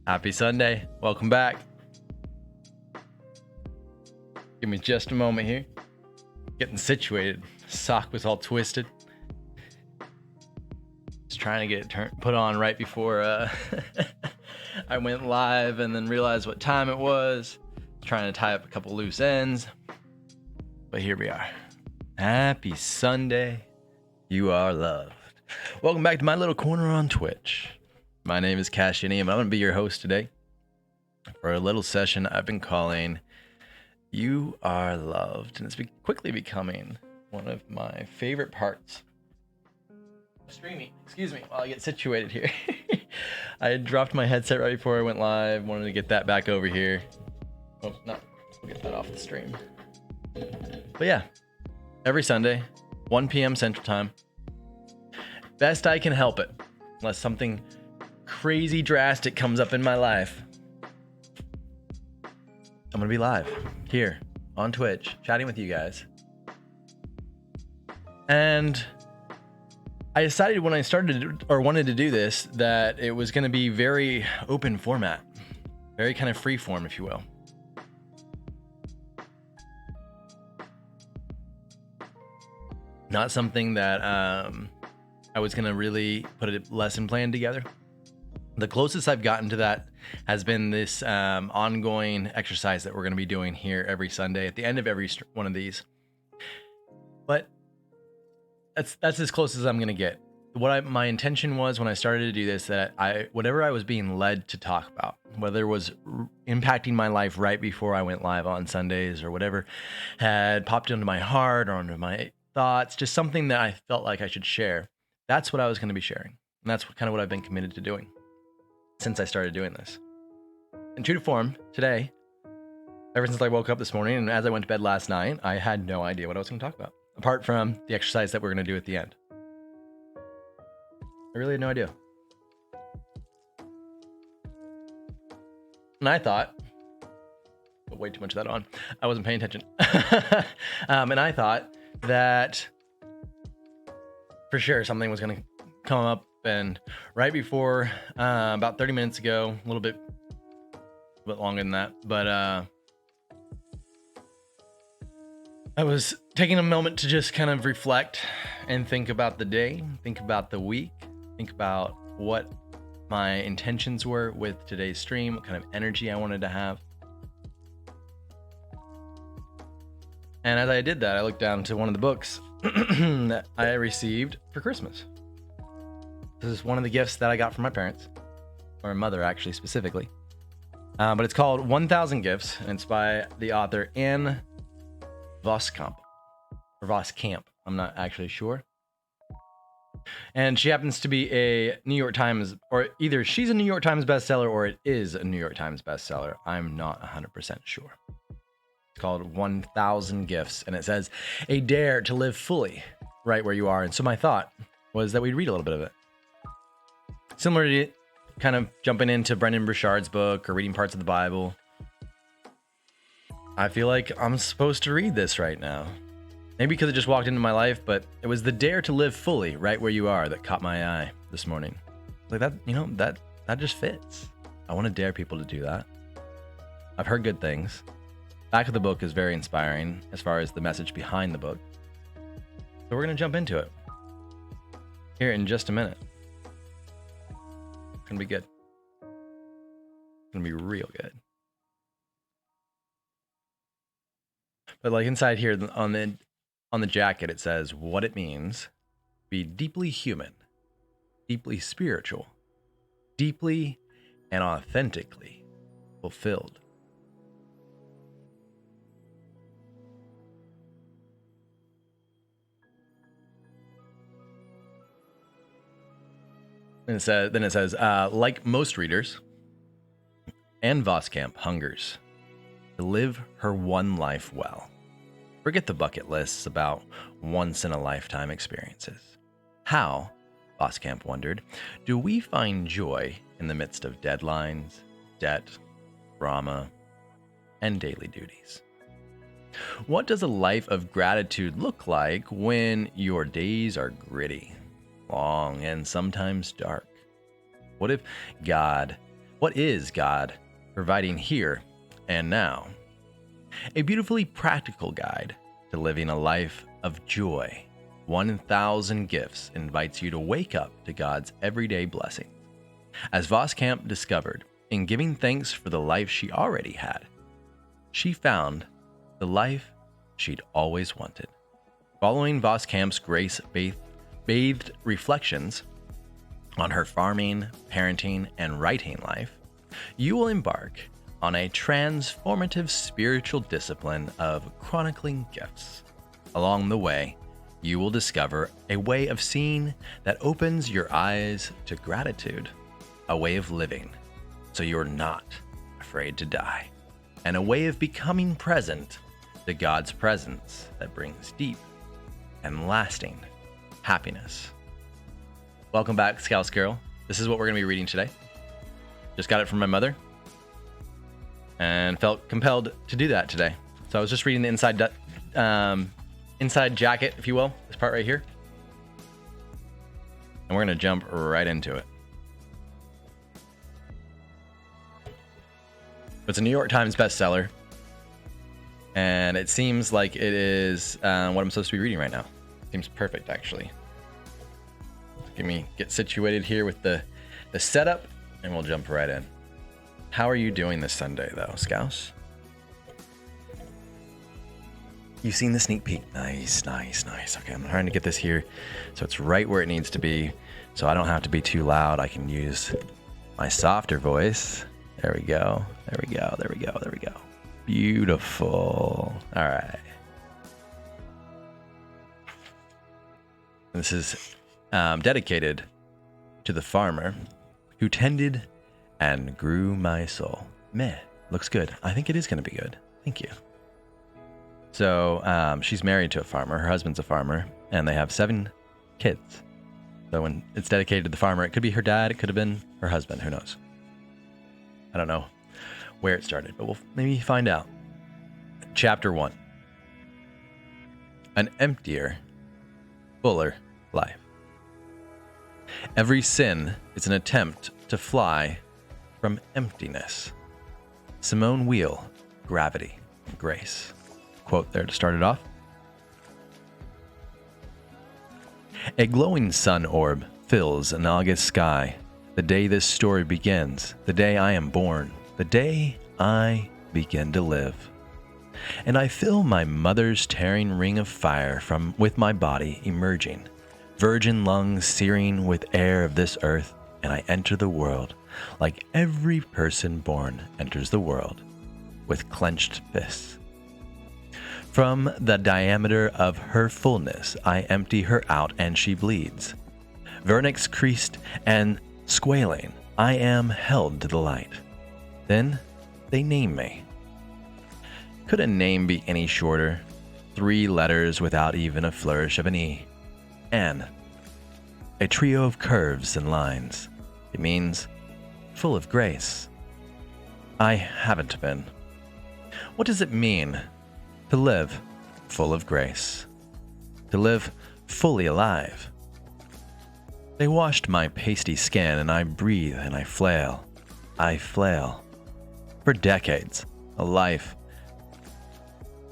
Happy Sunday. Welcome back. Give me just a moment here. Getting situated. Sock was all twisted. Just trying to get it put on right before I went live and then realized what time it was. Trying to tie up a couple loose ends. But here we are. Happy Sunday. You are loved. Welcome back to my little corner on Twitch. My name is Cashinium, and I'm going to be your host today for a little session I've been calling You Are Loved. And it's quickly becoming one of my favorite parts of streaming. Excuse me, while I get situated here. I had dropped my headset right before I went live. Wanted to get that back over here. Oh, no, we'll get that off the stream. But yeah, every Sunday, 1 p.m. Central Time. Best I can help it, unless something crazy drastic comes up in my life. I'm gonna be live here on Twitch chatting with you guys. And I decided when I started or wanted to do this that it was gonna be very open format, very kind of free form, if you will. Not something that I was gonna really put a lesson plan together. The closest I've gotten to that has been this ongoing exercise that we're going to be doing here every Sunday at the end of every one of these. But that's as close as I'm going to get. My intention was when I started to do this that whatever I was being led to talk about, whether it was impacting my life right before I went live on Sundays or whatever had popped into my heart or into my thoughts, just something that I felt like I should share. That's what I was going to be sharing. And that's kind of what I've been committed to doing since I started doing this. And true to form, today, ever since I woke up this morning and as I went to bed last night, I had no idea what I was going to talk about, apart from the exercise that we're going to do at the end. I really had no idea. And I thought, put way too much of that on, I wasn't paying attention. And I thought that for sure something was going to come up. And right before, about 30 minutes ago, a little bit longer than that, but I was taking a moment to just kind of reflect and think about the day, think about the week, think about what my intentions were with today's stream, what kind of energy I wanted to have. And as I did that, I looked down to one of the books that I received for Christmas. This is one of the gifts that I got from my parents, or my mother actually specifically. But it's called 1000 Gifts, and it's by the author Anne Voskamp, or Voskamp. I'm not actually sure. And she happens to be a New York Times, or either she's a New York Times bestseller or it is a New York Times bestseller. I'm not 100% sure. It's called 1000 Gifts, and it says, a dare to live fully right where you are. And so my thought was that we'd read a little bit of it. Similar to kind of jumping into Brendan Burchard's book or reading parts of the Bible. I feel like I'm supposed to read this right now. Maybe because it just walked into my life, but it was the dare to live fully right where you are that caught my eye this morning. Like that, that just fits. I want to dare people to do that. I've heard good things. Back of the book is very inspiring as far as the message behind the book. So we're going to jump into it here in just a minute. It's gonna be good. It's gonna be real good. But like inside here on the jacket, it says what it means: be deeply human, deeply spiritual, deeply and authentically fulfilled. And then it says, like most readers, Anne Voskamp hungers to live her one life well. Forget the bucket lists about once-in-a-lifetime experiences. How, Voskamp wondered, do we find joy in the midst of deadlines, debt, drama, and daily duties? What does a life of gratitude look like when your days are gritty, long, and sometimes dark? What What is God providing here and now? A beautifully practical guide to living a life of joy. 1,000 Gifts invites you to wake up to God's everyday blessings. As Voskamp discovered, in giving thanks for the life she already had, she found the life she'd always wanted. Following Voskamp's grace-bathed reflections on her farming, parenting, and writing life, you will embark on a transformative spiritual discipline of chronicling gifts. Along the way, you will discover a way of seeing that opens your eyes to gratitude, a way of living so you're not afraid to die, and a way of becoming present to God's presence that brings deep and lasting happiness. Welcome back, Scouse Girl. This is what we're going to be reading today. Just got it from my mother and felt compelled to do that today. So I was just reading the inside jacket, if you will, this part right here. And we're going to jump right into it. It's a New York Times bestseller. And it seems like it is what I'm supposed to be reading right now. Seems perfect, actually. Let me get situated here with the setup, and we'll jump right in. How are you doing this Sunday, though, Scouse? You've seen the sneak peek. Nice. Okay, I'm trying to get this here so it's right where it needs to be, so I don't have to be too loud. I can use my softer voice. There we go. Beautiful. All right. This is dedicated to the farmer who tended and grew my soul. Meh, looks good. I think it is going to be good. Thank you. So she's married to a farmer. Her husband's a farmer, and they have 7 kids. So when it's dedicated to the farmer, it could be her dad. It could have been her husband. Who knows? I don't know where it started, but we'll maybe find out. Chapter 1. An emptier, fuller life. Every sin is an attempt to fly from emptiness. Simone Weil, Gravity, Grace. Quote there to start it off. A glowing sun orb fills an August sky. The day this story begins, the day I am born, the day I begin to live. And I feel my mother's tearing ring of fire with my body emerging, virgin lungs searing with air of this earth, and I enter the world like every person born enters the world, with clenched fists. From the diameter of her fullness, I empty her out and she bleeds. Vernix creased and squalling, I am held to the light. Then they name me. Could a name be any shorter? 3 letters without even a flourish of an E. Anne. A trio of curves and lines. It means full of grace. I haven't been. What does it mean to live full of grace? To live fully alive? They washed my pasty skin and I breathe and I flail. I flail. For decades, a life,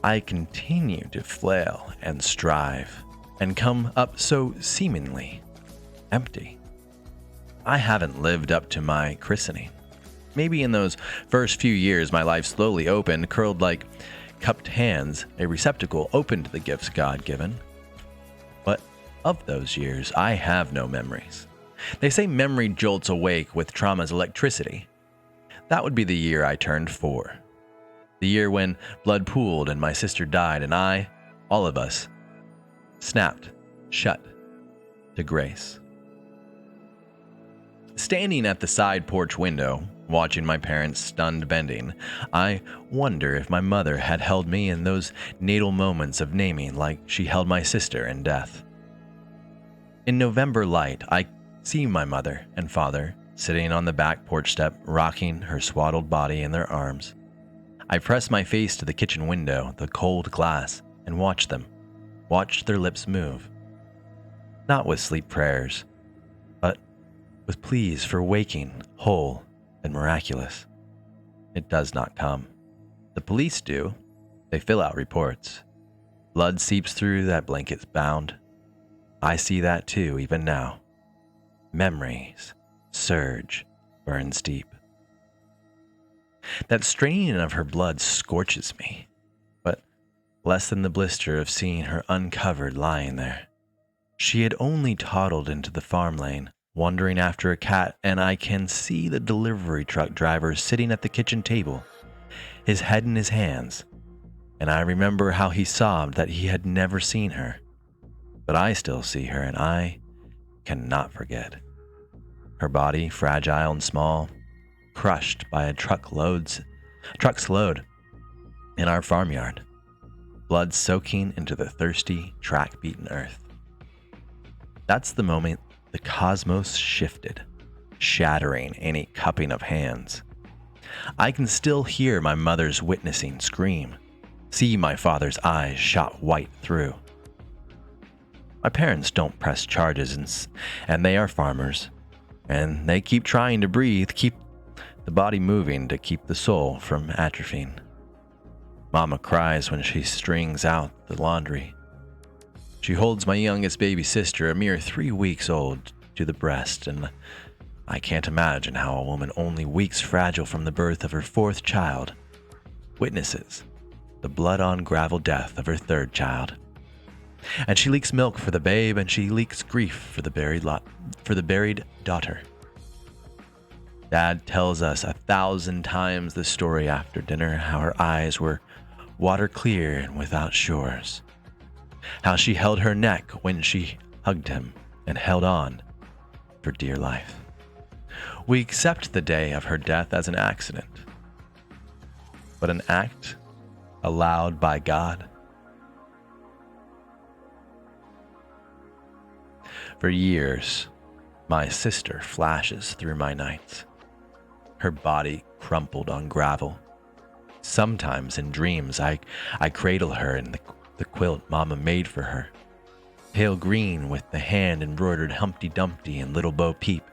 I continue to flail and strive and come up so seemingly empty. I haven't lived up to my christening. Maybe in those first few years my life slowly opened, curled like cupped hands, a receptacle open to the gifts God given. But of those years, I have no memories. They say memory jolts awake with trauma's electricity. That would be the year I turned 4. The year when blood pooled and my sister died and I, all of us, snapped shut to grace. Standing at the side porch window, watching my parents' stunned bending, I wonder if my mother had held me in those natal moments of naming like she held my sister in death. In November light, I see my mother and father sitting on the back porch step, rocking her swaddled body in their arms. I press my face to the kitchen window, the cold glass, and watch them, watch their lips move. Not with sleep prayers, but with pleas for waking, whole, and miraculous. It does not come. The police do. They fill out reports. Blood seeps through that blanket's bound. I see that too, even now. Memories surge, burns deep. That straining of her blood scorches me, but less than the blister of seeing her uncovered lying there. She had only toddled into the farm lane, wandering after a cat, and I can see the delivery truck driver sitting at the kitchen table, his head in his hands, and I remember how he sobbed that he had never seen her. But I still see her, and I cannot forget. Her body, fragile and small, crushed by a truck's load in our farmyard, blood soaking into the thirsty, track-beaten earth. That's the moment the cosmos shifted, shattering any cupping of hands. I can still hear my mother's witnessing scream, see my father's eyes shot white through. My parents don't press charges, and they are farmers, and they keep trying to breathe, keep the body moving to keep the soul from atrophying. Mama cries when she strings out the laundry. She holds my youngest baby sister, a mere 3 weeks old, to the breast, and I can't imagine how a woman only weeks fragile from the birth of her 4th child witnesses the blood-on-gravel death of her 3rd child. And she leaks milk for the babe, and she leaks grief for the buried daughter. Dad tells us 1,000 times the story after dinner, how her eyes were water clear and without shores, how she held her neck when she hugged him and held on for dear life. We accept the day of her death as an accident, but an act allowed by God. For years, my sister flashes through my nights, her body crumpled on gravel. Sometimes in dreams, I cradle her in the quilt Mama made for her, pale green with the hand-embroidered Humpty Dumpty and Little Bo Peep,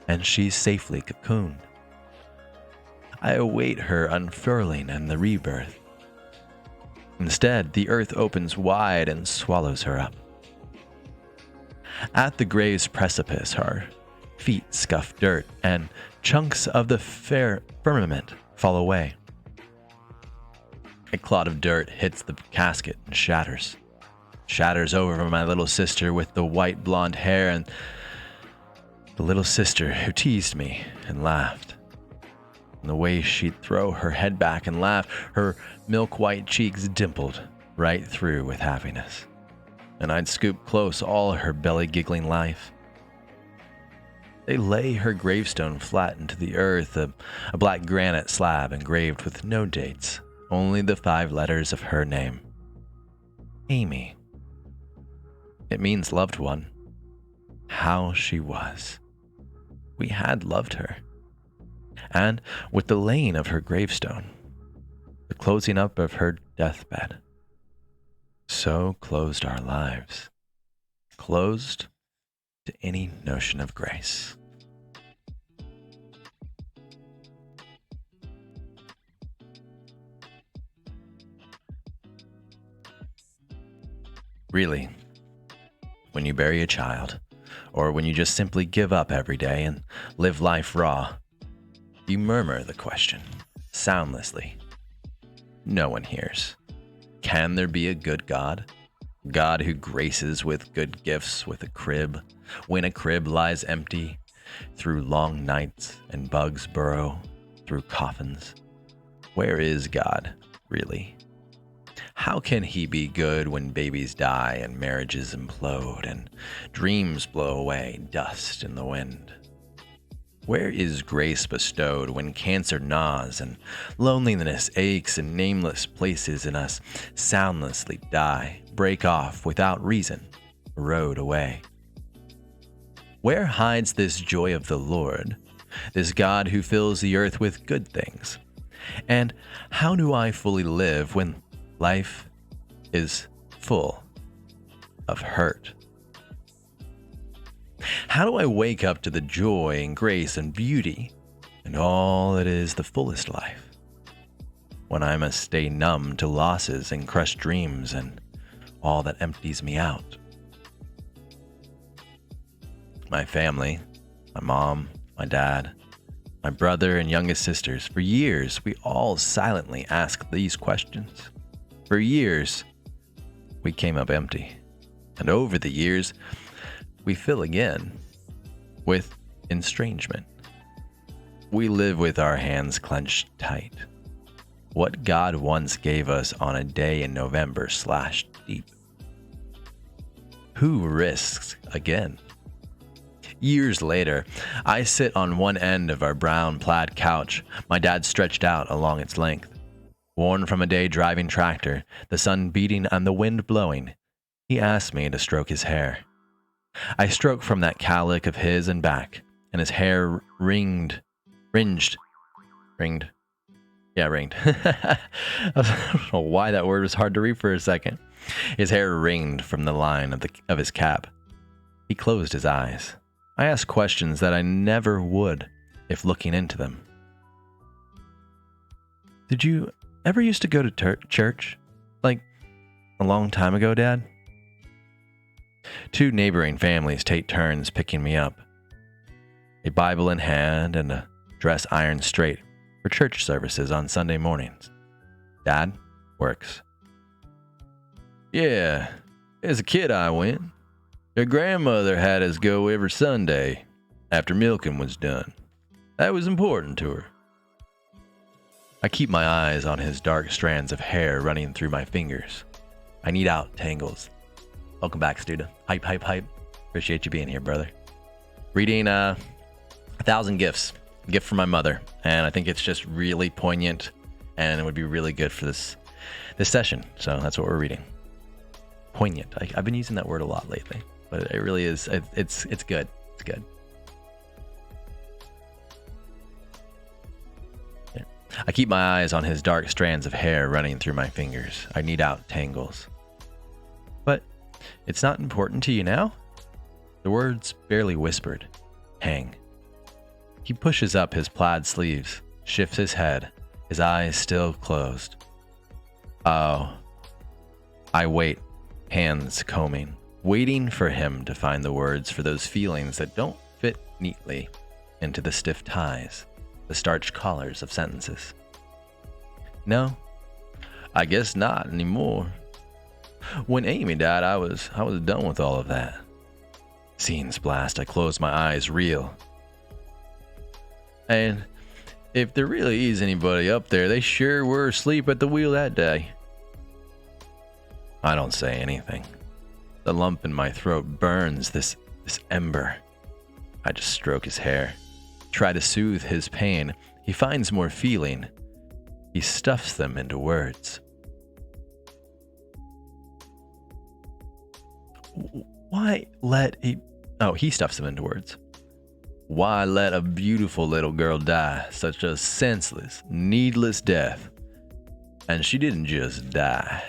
and she's safely cocooned. I await her unfurling and the rebirth. Instead, the earth opens wide and swallows her up. At the grave's precipice, her feet scuff dirt, and chunks of the firmament fall away. A clod of dirt hits the casket and shatters over my little sister with the white blonde hair, and the little sister who teased me and laughed. And the way she'd throw her head back and laugh, her milk-white cheeks dimpled right through with happiness. And I'd scoop close all her belly-giggling life. They lay her gravestone flat into the earth, a black granite slab engraved with no dates, only the 5 letters of her name. Amy. It means loved one. How she was. We had loved her. And with the laying of her gravestone, the closing up of her deathbed, so closed our lives, closed to any notion of grace. Really, when you bury a child, or when you just simply give up every day and live life raw, you murmur the question, soundlessly. No one hears. Can there be a good God? God who graces with good gifts with a crib, when a crib lies empty, through long nights and bugs burrow through coffins? Where is God, really? How can he be good when babies die and marriages implode and dreams blow away, dust in the wind? Where is grace bestowed when cancer gnaws and loneliness aches and nameless places in us soundlessly die, break off without reason, erode away? Where hides this joy of the Lord, this God who fills the earth with good things? And how do I fully live when life is full of hurt? How do I wake up to the joy and grace and beauty and all that is the fullest life, when I must stay numb to losses and crushed dreams and all that empties me out. My family, my mom, my dad, my brother and youngest sisters, for years we all silently asked these questions. For years, we came up empty. And over the years, we fill again with estrangement. We live with our hands clenched tight. What God once gave us on a day in November slashed deep. Who risks again? Years later, I sit on one end of our brown plaid couch, my dad stretched out along its length. Worn from a day driving tractor, the sun beating and the wind blowing, he asked me to stroke his hair. I stroke from that cowlick of his and back, and his hair ringed. I don't know why that word was hard to read for a second. His hair ringed from the line of his cap. He closed his eyes. I asked questions that I never would if looking into them. Did you ever used to go to church? Like a long time ago, Dad? Two neighboring families take turns picking me up. A Bible in hand and a dress ironed straight for church services on Sunday mornings. Dad works. Yeah, as a kid I went. Your grandmother had us go every Sunday after milking was done. That was important to her. I keep my eyes on his dark strands of hair running through my fingers. I need out tangles. Welcome back, student. Hype, hype, hype. Appreciate you being here, brother. Reading 1,000 Gifts. Gift from my mother. And I think it's just really poignant and it would be really good for this session. So that's what we're reading. Poignant. I've been using that word a lot lately, but it really is. It's good. It's good. Yeah. I keep my eyes on his dark strands of hair running through my fingers. I need out tangles. But it's not important to you now? The words barely whispered. Hang. He pushes up his plaid sleeves, shifts his head, his eyes still closed. Oh. I wait, hands combing, waiting for him to find the words for those feelings that don't fit neatly into the stiff ties, the starched collars of sentences. No, I guess not anymore. When Amy died, I was done with all of that. Scenes blast, I close my eyes, reel. And if there really is anybody up there, they sure were asleep at the wheel that day. I don't say anything. The lump in my throat burns, this ember. I just stroke his hair, try to soothe his pain. He finds more feeling. He stuffs them into words. He stuffs them into words. Why let a beautiful little girl die such a senseless, needless death? And she didn't just die.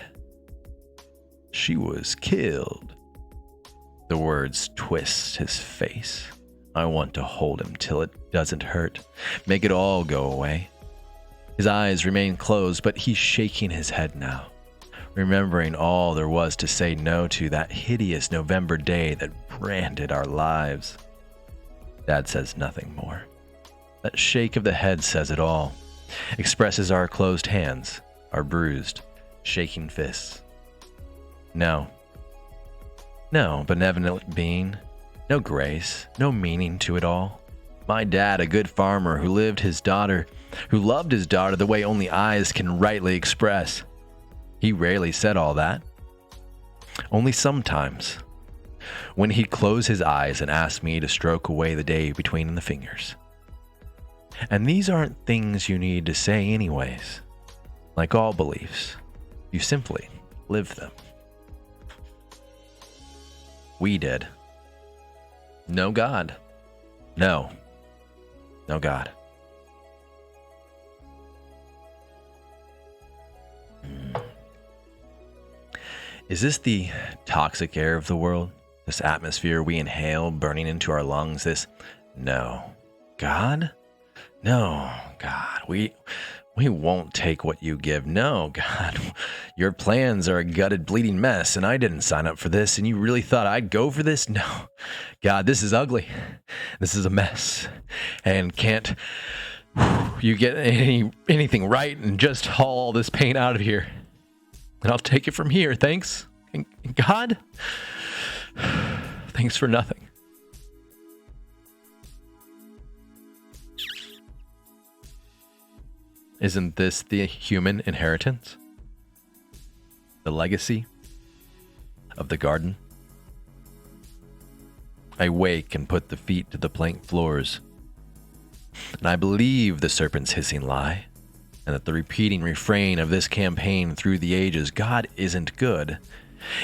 She was killed. The words twist his face. I want to hold him till it doesn't hurt. Make it all go away. His eyes remain closed, but he's shaking his head now, remembering all there was to say no to that hideous November day that branded our lives. Dad says nothing more. That shake of the head says it all, expresses our closed hands, our bruised, shaking fists. No, benevolent being, no grace, no meaning to it all. My dad, a good farmer who loved his daughter the way only eyes can rightly express. He rarely said all that. Only sometimes, when he'd close his eyes and ask me to stroke away the day between the fingers. And these aren't things you need to say anyways. Like all beliefs, you simply live them. We did. No God. No God. Is this the toxic air of the world? This atmosphere we inhale burning into our lungs? No. God? No, God, we won't take what you give. No, God, your plans are a gutted, bleeding mess, and I didn't sign up for this, and you really thought I'd go for this? No, God, this is ugly. This is a mess, and can't you get anything right and just haul all this pain out of here, and I'll take it from here. Thanks, and God, thanks for nothing. Isn't this the human inheritance? The legacy of the garden? I wake and put the feet to the plank floors, and I believe the serpent's hissing lie, and that the repeating refrain of this campaign through the ages, God isn't good.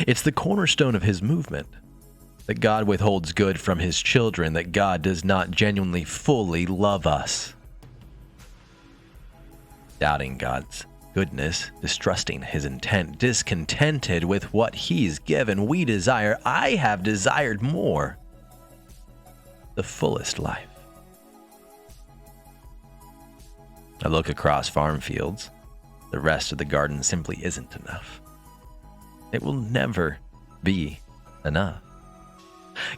It's the cornerstone of his movement, that God withholds good from his children, that God does not genuinely fully love us. Doubting God's goodness, distrusting his intent, discontented with what he's given, I have desired more. The fullest life. I look across farm fields. The rest of the garden simply isn't enough. It will never be enough.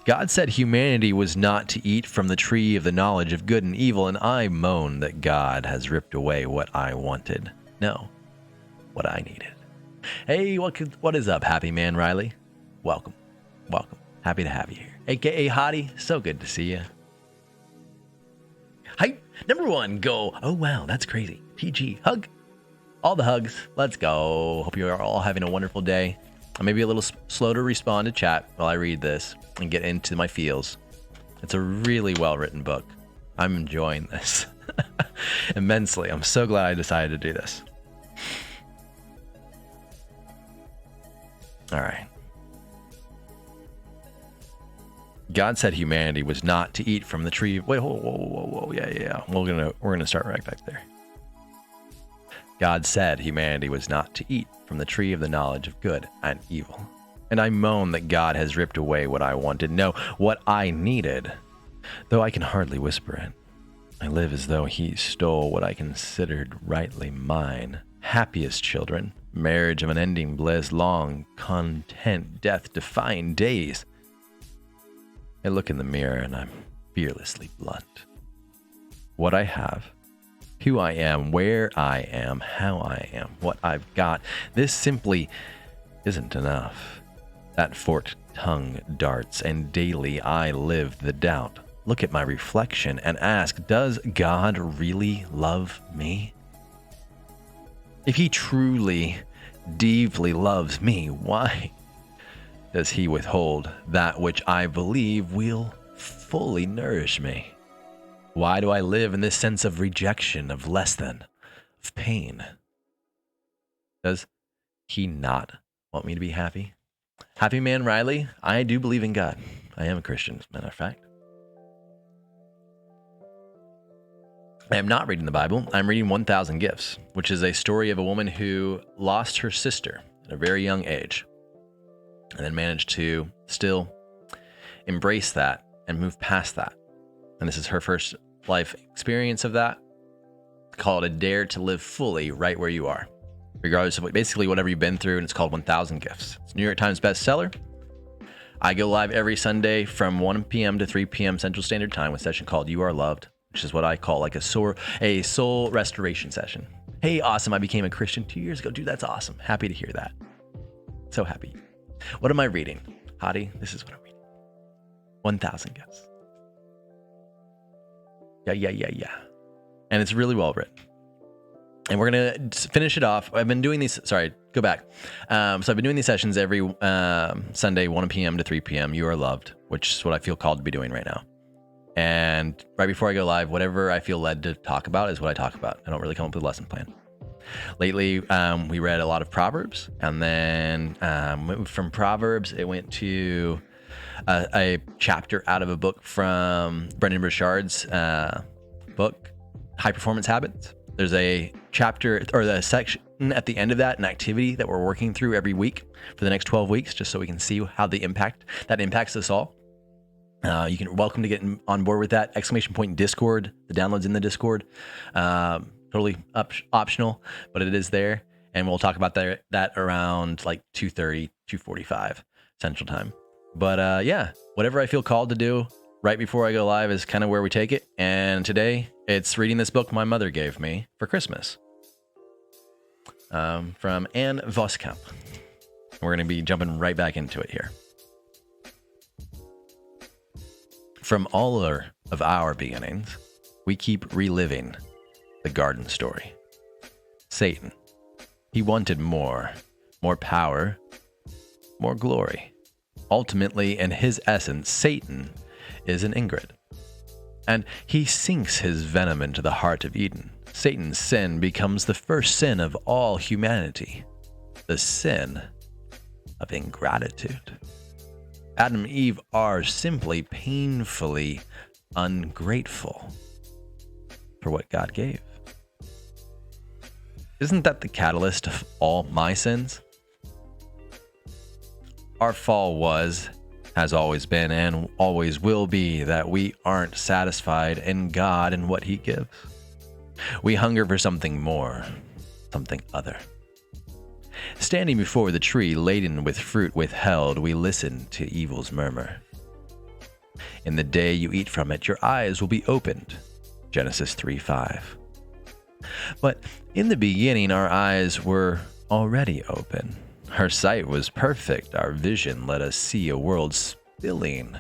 God said humanity was not to eat from the tree of the knowledge of good and evil, and I moan that God has ripped away what I wanted. No, what I needed. Hey, what is up, Happy Man Riley? Welcome. Happy to have you here. AKA Hottie, so good to see you. Hype, number 1, go. Oh, wow, that's crazy. TG, hug. All the hugs. Let's go. Hope you are all having a wonderful day. I may be a little slow to respond to chat while I read this and get into my feels. It's a really well-written book. I'm enjoying this immensely. I'm so glad I decided to do this. All right. God said humanity was not to eat from the tree. Wait, whoa. Yeah. We're gonna start right back there. God said humanity was not to eat from the tree of the knowledge of good and evil. And I moan that God has ripped away what I wanted, no, what I needed. Though I can hardly whisper it, I live as though he stole what I considered rightly mine. Happiest children, marriage of unending bliss, long, content, death-defying days. I look in the mirror and I'm fearlessly blunt. What I have, who I am, where I am, how I am, what I've got, this simply isn't enough. That forked tongue darts, and daily I live the doubt. Look at my reflection and ask, does God really love me? If he truly, deeply loves me, why does he withhold that which I believe will fully nourish me? Why do I live in this sense of rejection, of less than, of pain? Does he not want me to be happy? Happy Man Riley, I do believe in God. I am a Christian, as a matter of fact. I am not reading the Bible. I'm reading 1,000 Gifts, which is a story of a woman who lost her sister at a very young age and then managed to still embrace that and move past that. And this is her first life experience of that. Call it a dare to live fully right where you are, regardless of basically whatever you've been through. And it's called 1,000 Gifts. It's a New York Times bestseller. I go live every Sunday from 1 p.m. to 3 p.m. Central Standard Time with a session called You Are Loved, which is what I call like a soul restoration session. Hey, awesome. I became a Christian 2 years ago. Dude, that's awesome. Happy to hear that. So happy. What am I reading? Hottie, this is what I'm reading. 1,000 Gifts. Yeah. And it's really well written. And we're going to finish it off. I've been doing these, sorry, go back. So I've been doing these sessions every Sunday, 1 p.m. to 3 p.m. You Are Loved, which is what I feel called to be doing right now. And right before I go live, whatever I feel led to talk about is what I talk about. I don't really come up with a lesson plan. Lately, we read a lot of Proverbs, and then from Proverbs, it went to a chapter out of a book from Brendan Burchard's book, High Performance Habits. There's a chapter or the section at the end of that, an activity that we're working through every week for the next 12 weeks, just so we can see how that impacts us all. You can welcome to get on board with that. !Discord. The download's in the Discord. Totally optional, but it is there. And we'll talk about that around like 2:30, 2:45 Central Time. But yeah, whatever I feel called to do right before I go live is kind of where we take it. And today it's reading this book my mother gave me for Christmas, from Anne Voskamp. We're going to be jumping right back into it here. From all of our beginnings, we keep reliving the garden story. Satan, he wanted more power, more glory. Ultimately, in his essence, Satan is an Ingrid, and he sinks his venom into the heart of Eden. Satan's sin becomes the first sin of all humanity, the sin of ingratitude. Adam and Eve are simply painfully ungrateful for what God gave. Isn't that the catalyst of all my sins? Our fall has always been, and always will be, that we aren't satisfied in God and what He gives. We hunger for something more, something other. Standing before the tree laden with fruit withheld, we listen to evil's murmur. In the day you eat from it, your eyes will be opened. Genesis 3:5. But in the beginning, our eyes were already open. Our sight was perfect. Our vision let us see a world spilling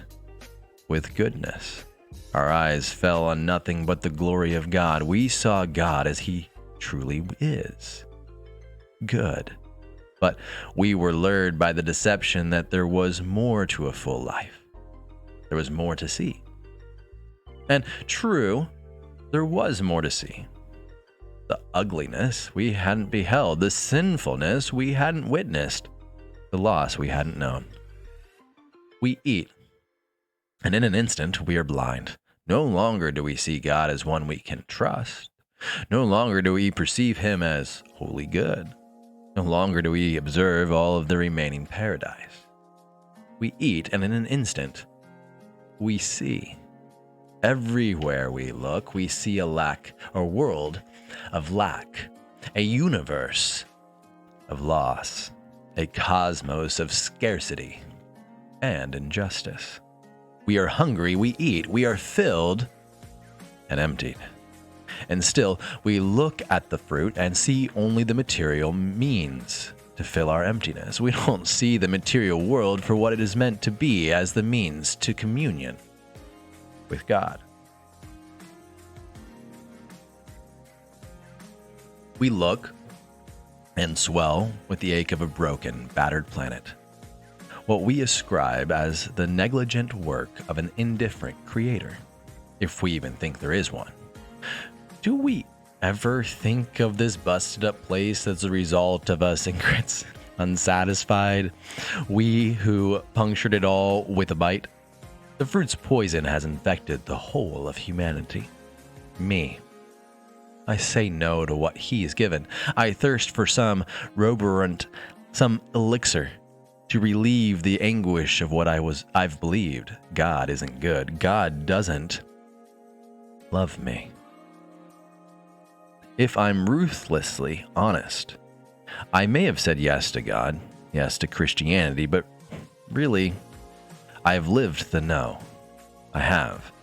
with goodness. Our eyes fell on nothing but the glory of God. We saw God as He truly is. Good. But we were lured by the deception that there was more to a full life. There was more to see. And true, there was more to see. The ugliness we hadn't beheld, the sinfulness we hadn't witnessed, the loss we hadn't known. We eat, and in an instant we are blind. No longer do we see God as one we can trust. No longer do we perceive Him as wholly good. No longer do we observe all of the remaining paradise. We eat, and in an instant, we see. Everywhere we look, we see a world of lack, a universe of loss, a cosmos of scarcity and injustice. We are hungry, we eat, we are filled and emptied. And still, we look at the fruit and see only the material means to fill our emptiness. We don't see the material world for what it is meant to be, as the means to communion with God. We look and swell with the ache of a broken, battered planet. What we ascribe as the negligent work of an indifferent creator, if we even think there is one. Do we ever think of this busted up place as a result of us ingrates, unsatisfied, we who punctured it all with a bite? The fruit's poison has infected the whole of humanity. Me. I say no to what He has given. I thirst for some roborant, some elixir to relieve the anguish of what I've believed. God isn't good. God doesn't love me. If I'm ruthlessly honest, I may have said yes to God, yes to Christianity, but really, I've lived the no. I have.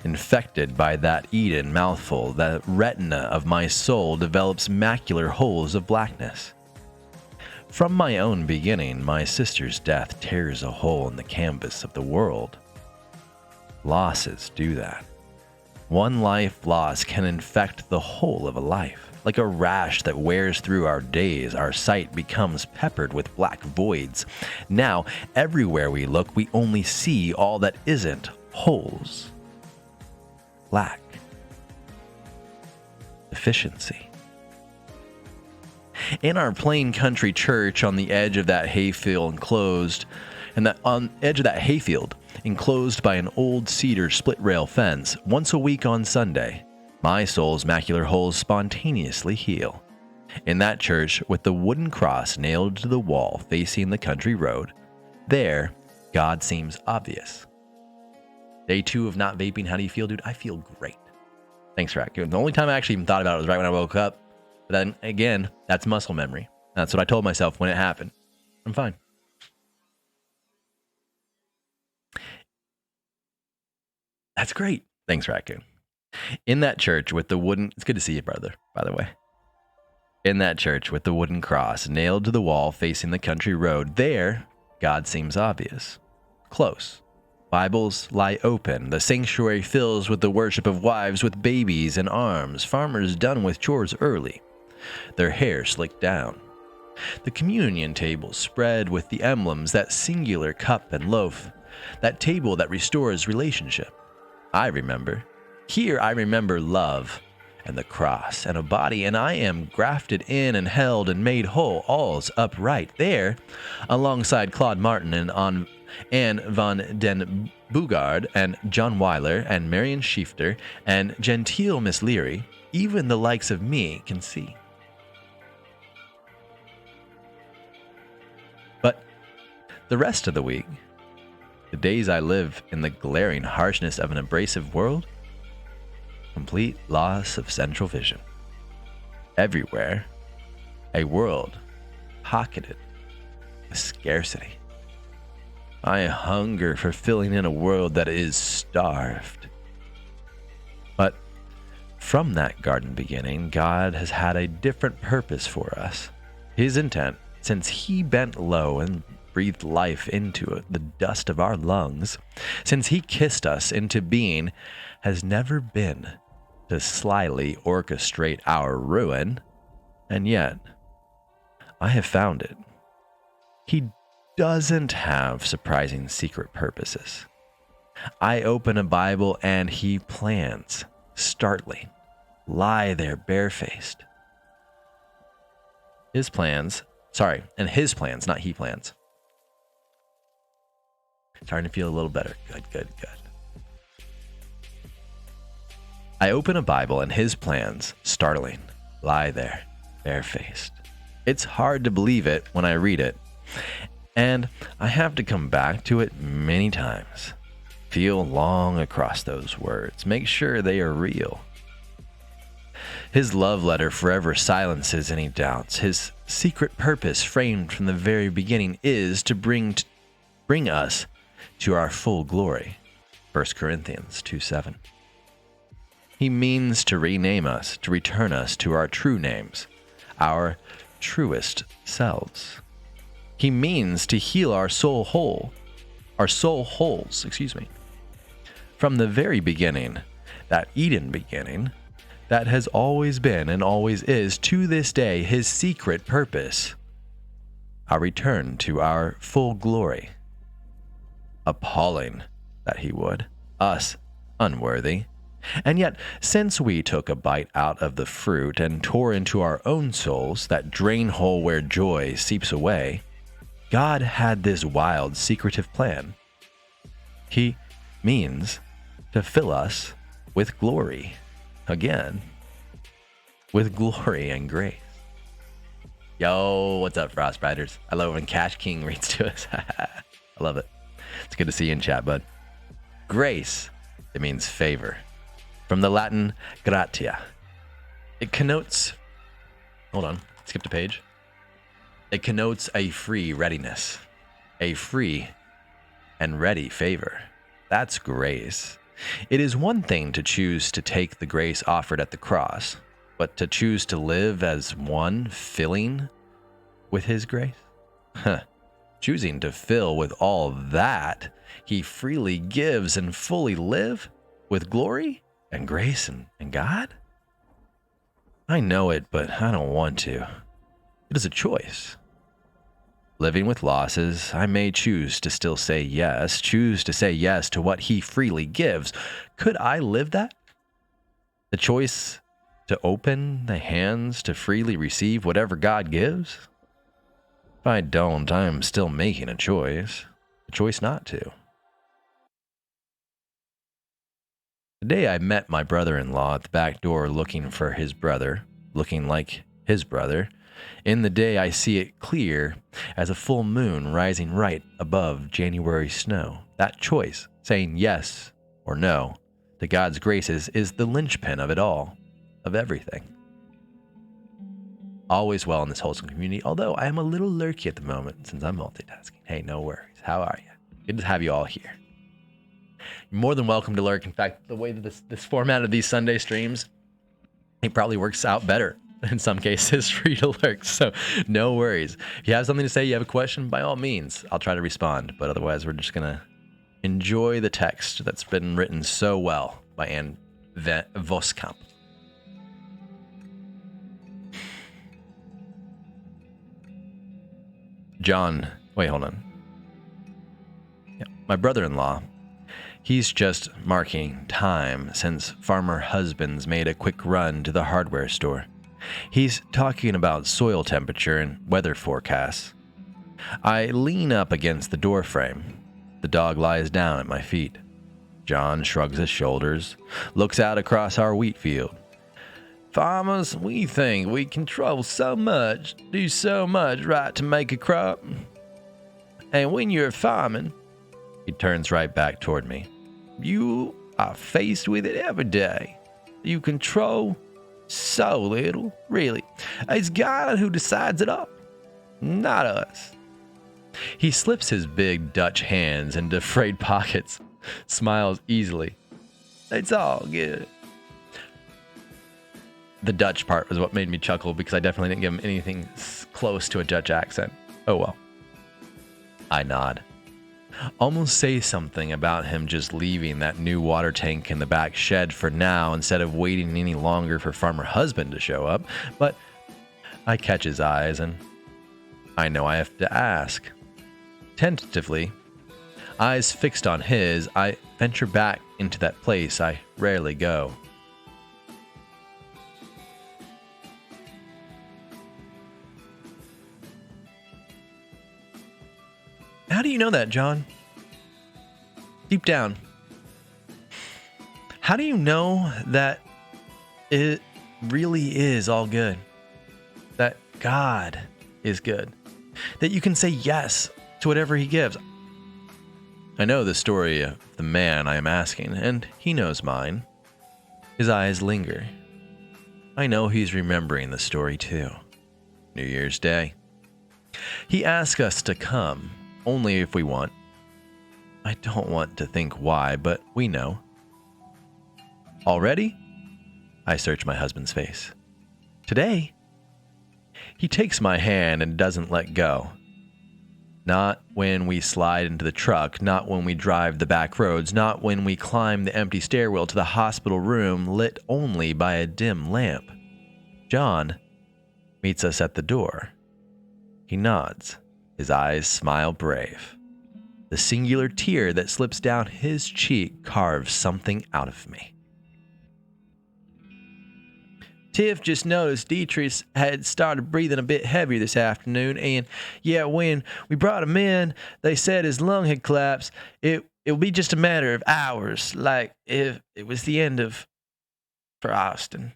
Infected by that Eden mouthful, the retina of my soul develops macular holes of blackness. From my own beginning, my sister's death tears a hole in the canvas of the world. Losses do that. One life loss can infect the whole of a life. Like a rash that wears through our days, our sight becomes peppered with black voids. Now, everywhere we look, we only see all that isn't holes. Lack. Deficiency. In our plain country church on the edge of that hayfield enclosed by an old cedar split rail fence, once a week on Sunday, my soul's macular holes spontaneously heal. In that church, with the wooden cross nailed to the wall facing the country road, there, God seems obvious. Day 2 of not vaping. How do you feel, dude? I feel great. Thanks, Raccoon. The only time I actually even thought about it was right when I woke up. But then again, that's muscle memory. That's what I told myself when it happened. I'm fine. That's great. Thanks, Raccoon. In that church with the wooden... It's good to see you, brother, by the way. In that church with the wooden cross nailed to the wall facing the country road, there, God seems obvious. Close. Bibles lie open. The sanctuary fills with the worship of wives with babies in arms, farmers done with chores early, their hair slicked down. The communion table spread with the emblems, that singular cup and loaf, that table that restores relationship. I remember. Here I remember love and the cross and a body, and I am grafted in and held and made whole, all's upright there, alongside Claude Martin and Anne van den Bogaard and John Weiler and Marion Schiefter and genteel Miss Leary, even the likes of me can see. But the rest of the week, the days I live in the glaring harshness of an abrasive world, complete loss of central vision. Everywhere, a world pocketed with scarcity. I hunger for filling in a world that is starved. But from that garden beginning, God has had a different purpose for us. His intent, since he bent low and breathed life into it, the dust of our lungs, since he kissed us into being, has never been to slyly orchestrate our ruin. And yet, I have found it. He doesn't have surprising secret purposes. I open a Bible and he plans, startling, lie there barefaced. His plans, not he plans. Starting to feel a little better. Good. I open a Bible and his plans, startling, lie there, barefaced. It's hard to believe it when I read it, and I have to come back to it many times. Feel long across those words, make sure they are real. His love letter forever silences any doubts. His secret purpose, framed from the very beginning, is to bring us to our full glory. 1 Corinthians 2:7. He means to rename us, to return us to our true names, our truest selves. He means to heal our soul holes, From the very beginning, that Eden beginning, that has always been and always is to this day his secret purpose, our return to our full glory. Appalling that he would, us unworthy. And yet, since we took a bite out of the fruit and tore into our own souls, that drain hole where joy seeps away, God had this wild, secretive plan. He means to fill us with glory. Again, with glory and grace. Yo, what's up, Frostbiters? I love when Cash King reads to us. I love it. It's good to see you in chat, bud. Grace, it means favor. From the Latin gratia. It connotes... Hold on, skipped a page. It connotes a free readiness. A free and ready favor. That's grace. It is one thing to choose to take the grace offered at the cross, but to choose to live as one filling with his grace? Choosing to fill with all that he freely gives and fully live with glory and grace and God? I know it, but I don't want to. It is a choice. Living with losses, I may choose to still say yes to what he freely gives. Could I live that? The choice to open the hands to freely receive whatever God gives? If I don't, I am still making a choice not to. The day I met my brother-in-law at the back door looking for his brother, looking like his brother, in the day I see it clear as a full moon rising right above January snow. That choice, saying yes or no, that God's graces is the linchpin of it all, of everything. Always well in this wholesome community, although I am a little lurky at the moment since I'm multitasking. Hey, no worries. How are you? Good to have you all here. You're more than welcome to lurk. In fact, the way that this format of these Sunday streams, it probably works out better in some cases for you to lurk. So no worries. If you have something to say, you have a question, by all means, I'll try to respond. But otherwise, we're just going to enjoy the text that's been written so well by Anne Voskamp. John, wait, hold on. Yeah, my brother-in-law, he's just marking time since farmer husbands made a quick run to the hardware store. He's talking about soil temperature and weather forecasts. I lean up against the door frame. The dog lies down at my feet. John shrugs his shoulders, looks out across our wheat field. Farmers, we think we control so much, do so much right to make a crop. And when you're farming, he turns right back toward me. You are faced with it every day. You control so little, really. It's God who decides it all, not us. He slips his big Dutch hands into frayed pockets, smiles easily. It's all good. The Dutch part was what made me chuckle because I definitely didn't give him anything close to a Dutch accent. Oh well. I nod. Almost say something about him just leaving that new water tank in the back shed for now instead of waiting any longer for farmer husband to show up, but I catch his eyes and I know I have to ask. Tentatively, eyes fixed on his, I venture back into that place I rarely go. How do you know that, John? Deep down. How do you know that it really is all good? That God is good? That you can say yes to whatever he gives? I know the story of the man I am asking, and he knows mine. His eyes linger. I know he's remembering the story too. New Year's Day. He asks us to come. Only if we want. I don't want to think why, but we know. Already? I search my husband's face. Today? He takes my hand and doesn't let go. Not when we slide into the truck, not when we drive the back roads, not when we climb the empty stairwell to the hospital room lit only by a dim lamp. John meets us at the door. He nods. His eyes smile brave. The singular tear that slips down his cheek carves something out of me. Tiff just noticed Dietrich had started breathing a bit heavier this afternoon, and yeah, when we brought him in, they said his lung had collapsed. It'll be just a matter of hours, like if it was the end of for Austin.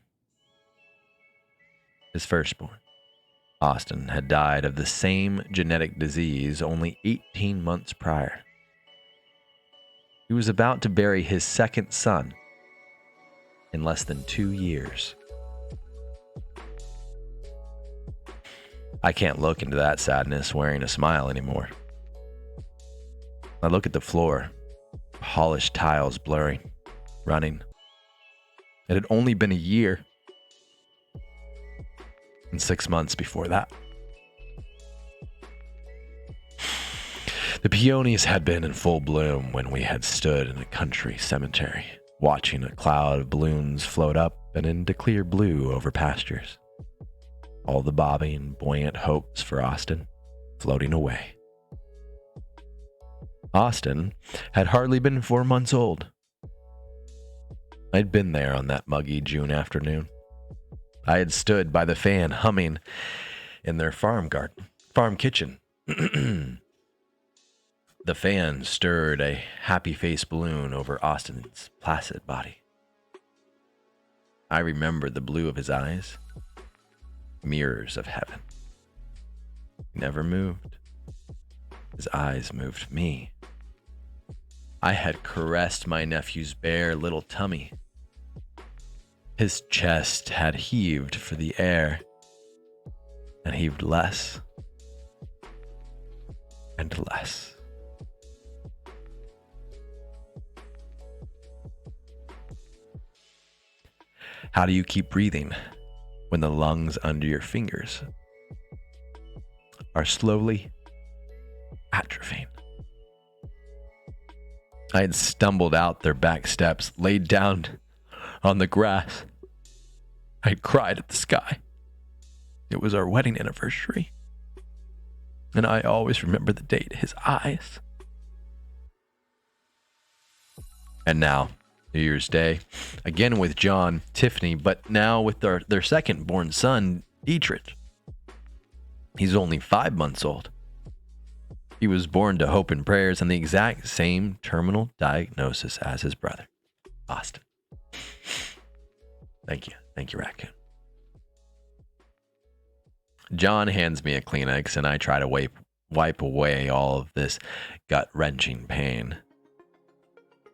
His firstborn. Austin had died of the same genetic disease only 18 months prior. He was about to bury his second son in less than 2 years. I can't look into that sadness wearing a smile anymore. I look at the floor, polished tiles blurring, running. It had only been a year. And 6 months before that. The peonies had been in full bloom when we had stood in a country cemetery, watching a cloud of balloons float up and into clear blue over pastures. All the bobbing, buoyant hopes for Austin floating away. Austin had hardly been 4 months old. I'd been there on that muggy June afternoon. I had stood by the fan humming in their farm kitchen. The fan stirred a happy-faced balloon over Austin's placid body. I remembered the blue of his eyes, mirrors of heaven. He never moved. His eyes moved me. I had caressed my nephew's bare little tummy. His chest had heaved for the air, and heaved less and less. How do you keep breathing when the lungs under your fingers are slowly atrophying? I had stumbled out their back steps, laid down on the grass. I had cried at the sky. It was our wedding anniversary, and I always remember the date, his eyes. And now, New Year's Day, again with John, Tiffany, but now with their second born son, Dietrich. He's only 5 months old. He was born to hope and prayers and the exact same terminal diagnosis as his brother, Austin. Thank you, Raccoon. John hands me a Kleenex and I try to wipe away all of this gut-wrenching pain.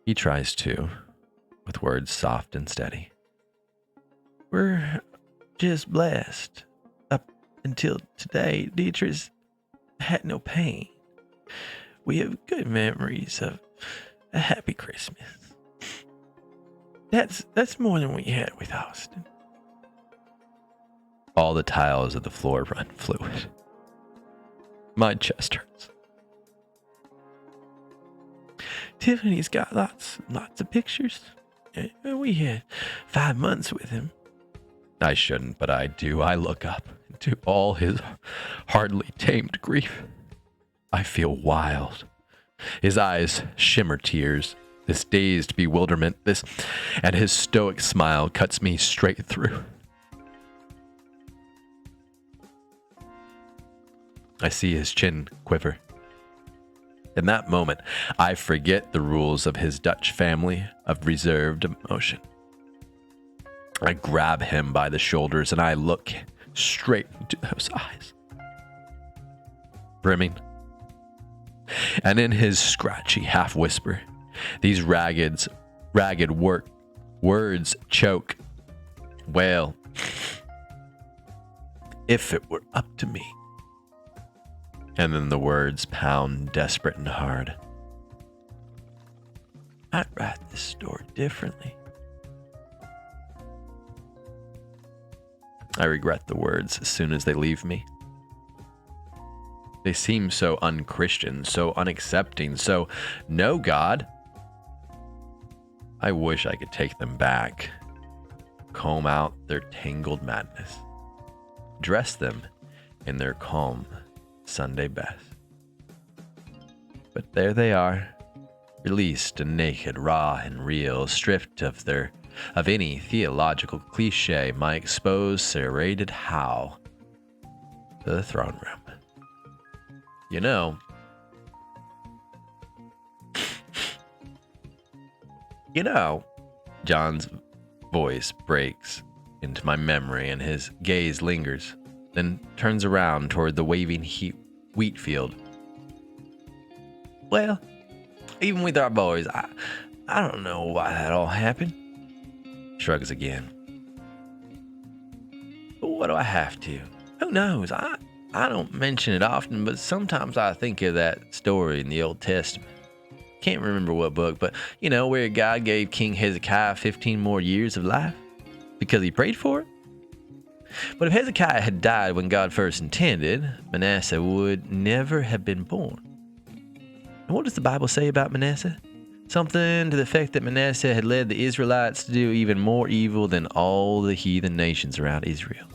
He tries to, with words soft and steady. We're just blessed. Up until today, Dietrich had no pain. We have good memories of a happy Christmas. That's more than we had with Austin. All the tiles of the floor run fluid. My chest hurts. Tiffany's got lots of pictures. We had 5 months with him. I shouldn't, but I do. I look up into all his hardly tamed grief. I feel wild. His eyes shimmer tears. This dazed bewilderment, and his stoic smile cuts me straight through. I see his chin quiver. In that moment, I forget the rules of his Dutch family of reserved emotion. I grab him by the shoulders and I look straight into those eyes. Brimming. And in his scratchy half whisper, these ragged words choke, wail. If it were up to me. And then the words pound desperate and hard. I'd write this story differently. I regret the words as soon as they leave me. They seem so unchristian, so unaccepting, so no God. I wish I could take them back, comb out their tangled madness, dress them in their calm Sunday best. But there they are, released and naked, raw and real, stripped of any theological cliche, my exposed, serrated how to the throne room. You know, John's voice breaks into my memory and his gaze lingers, then turns around toward the waving wheat field. Well, even with our boys, I don't know why that all happened. Shrugs again. But what do I have to? Who knows? I don't mention it often, but sometimes I think of that story in the Old Testament. Can't remember what book, but where God gave King Hezekiah 15 more years of life because he prayed for it. But if Hezekiah had died when God first intended, Manasseh would never have been born. And what does the Bible say about Manasseh? Something to the effect that Manasseh had led the Israelites to do even more evil than all the heathen nations around Israel.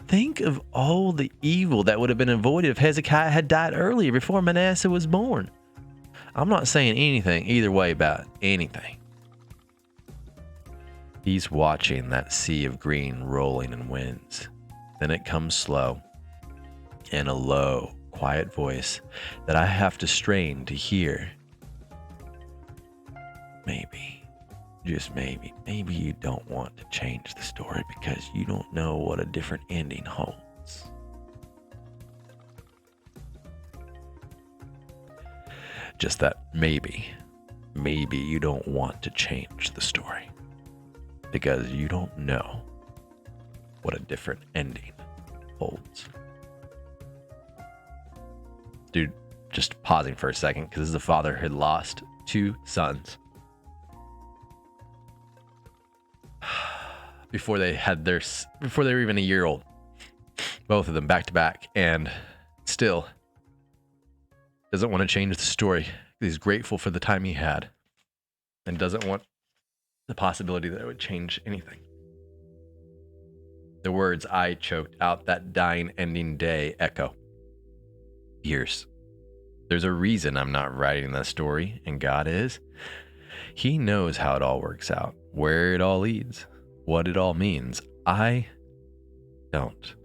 Think of all the evil that would have been avoided if Hezekiah had died earlier before Manasseh was born. I'm not saying anything either way about anything. He's watching that sea of green rolling in winds. Then it comes slow, in a low, quiet voice that I have to strain to hear. Maybe, just maybe you don't want to change the story because you don't know what a different ending holds. Just that maybe maybe you don't want to change the story because you don't know what a different ending holds. Dude, just pausing for a second because this is a father who had lost 2 sons before they were even a year old. Both of them back to back, and still doesn't want to change the story. He's grateful for the time he had and doesn't want the possibility that it would change anything. The words I choked out that dying ending day echo. Years. There's a reason I'm not writing that story, and God is. He knows how it all works out, where it all leads, what it all means. I don't.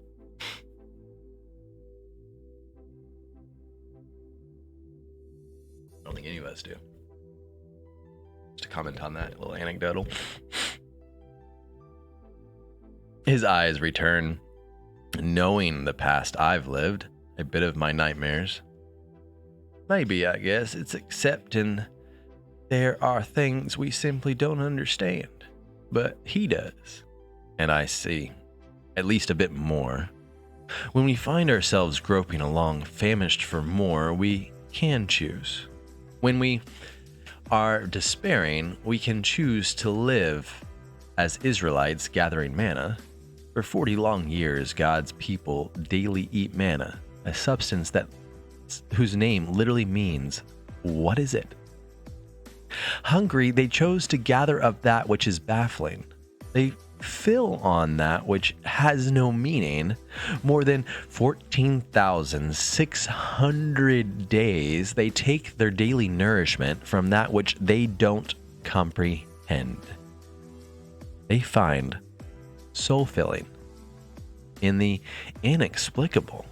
I don't think any of us do. Just to comment on that, a little anecdotal. His eyes return, knowing the past I've lived, a bit of my nightmares. Maybe, I guess, it's accepting there are things we simply don't understand. But he does. And I see, at least a bit more. When we find ourselves groping along, famished for more, we can choose. When we are despairing, we can choose to live as Israelites gathering manna. For 40 long years, God's people daily eat manna, a substance whose name literally means, what is it? Hungry, they chose to gather up that which is baffling. They fill on that which has no meaning. More than 14,600 days, they take their daily nourishment from that which they don't comprehend. They find soul filling in the inexplicable.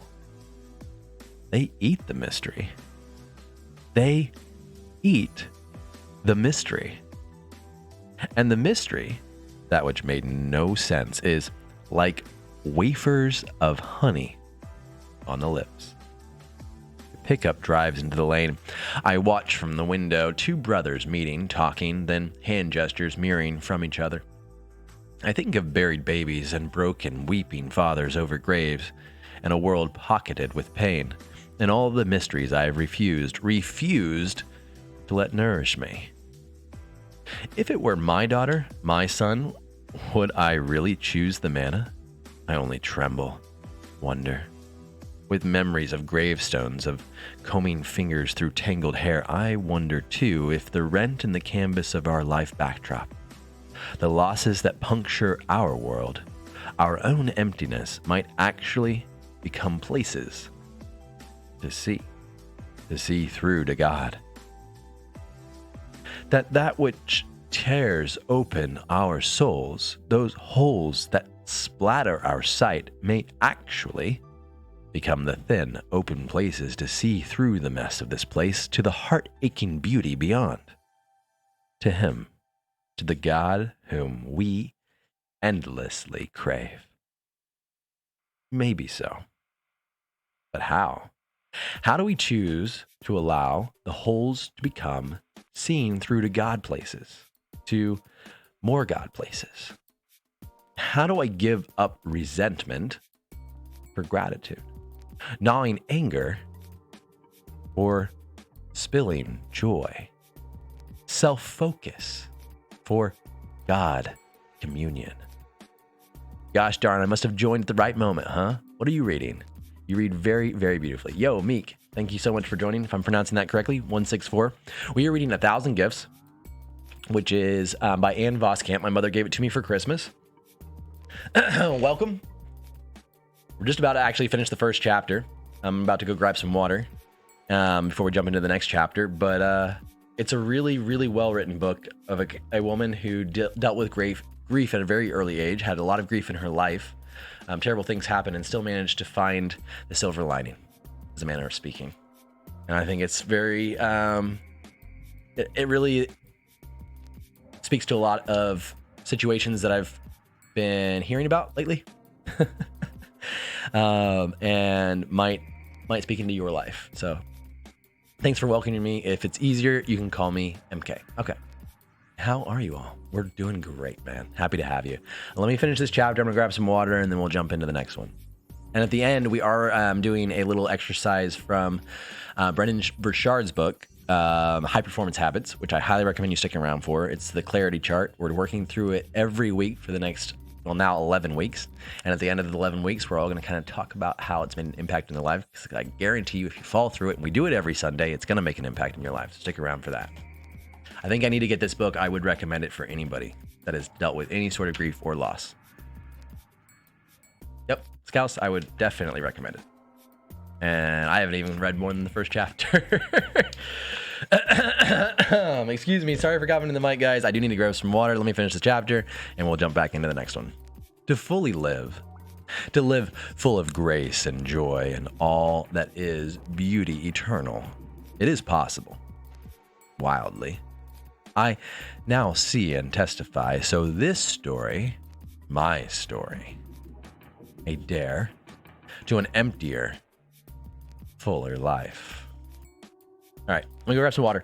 They eat the mystery. They eat the mystery. And the mystery, that which made no sense, is like wafers of honey on the lips. The pickup drives into the lane. I watch from the window, 2 brothers meeting, talking, then hand gestures mirroring from each other. I think of buried babies and broken, weeping fathers over graves, and a world pocketed with pain, and all the mysteries I have refused to let nourish me. If it were my daughter, my son, would I really choose the manna? I only tremble, wonder. With memories of gravestones, of combing fingers through tangled hair, I wonder too if the rent in the canvas of our life backdrop, the losses that puncture our world, our own emptiness, might actually become places to see through to God. That which tears open our souls, those holes that splatter our sight, may actually become the thin, open places to see through the mess of this place to the heart-aching beauty beyond. To Him, to the God whom we endlessly crave. Maybe so. But how? How do we choose to allow the holes to become seen through to God places, to more God places? How do I give up resentment for gratitude, gnawing anger or spilling joy, self-focus for God communion? Gosh darn, I must have joined at the right moment, huh? What are you reading? You read very, very beautifully. Yo, Meek, thank you so much for joining. If I'm pronouncing that correctly, 164. We are reading 1,000 Gifts, which is by Ann Voskamp. My mother gave it to me for Christmas. Welcome. We're just about to actually finish the first chapter. I'm about to go grab some water before we jump into the next chapter. But it's a really, really well-written book of a woman who dealt with grief at a very early age, had a lot of grief in her life. Terrible things happen, and still managed to find the silver lining, as a manner of speaking. And I think it's very, it really speaks to a lot of situations that I've been hearing about lately, and might speak into your life. So Thanks for welcoming me. If it's easier, you can call me MK. Okay. How are you all? We're doing great, man. Happy to have you. Let me finish this chapter. I'm going to grab some water, and then we'll jump into the next one. And at the end, we are doing a little exercise from Brendan Burchard's book, High Performance Habits, which I highly recommend you sticking around for. It's the clarity chart. We're working through it every week for the next, well, now 11 weeks. And at the end of the 11 weeks, we're all going to kind of talk about how it's been impacting their life. Because I guarantee you, if you fall through it, and we do it every Sunday, it's going to make an impact in your life. So stick around for that. I think I need to get this book. I would recommend it for anybody that has dealt with any sort of grief or loss. Yep, Scouse, I would definitely recommend it. And I haven't even read more than the first chapter. Excuse me, sorry for coughing in the mic, guys. I do need to grab some water. Let me finish this chapter, and we'll jump back into the next one. To fully live, to live full of grace and joy and all that is beauty eternal, it is possible. Wildly. I now see and testify, so this story, my story, a dare to an emptier, fuller life. All right, let me go grab some water.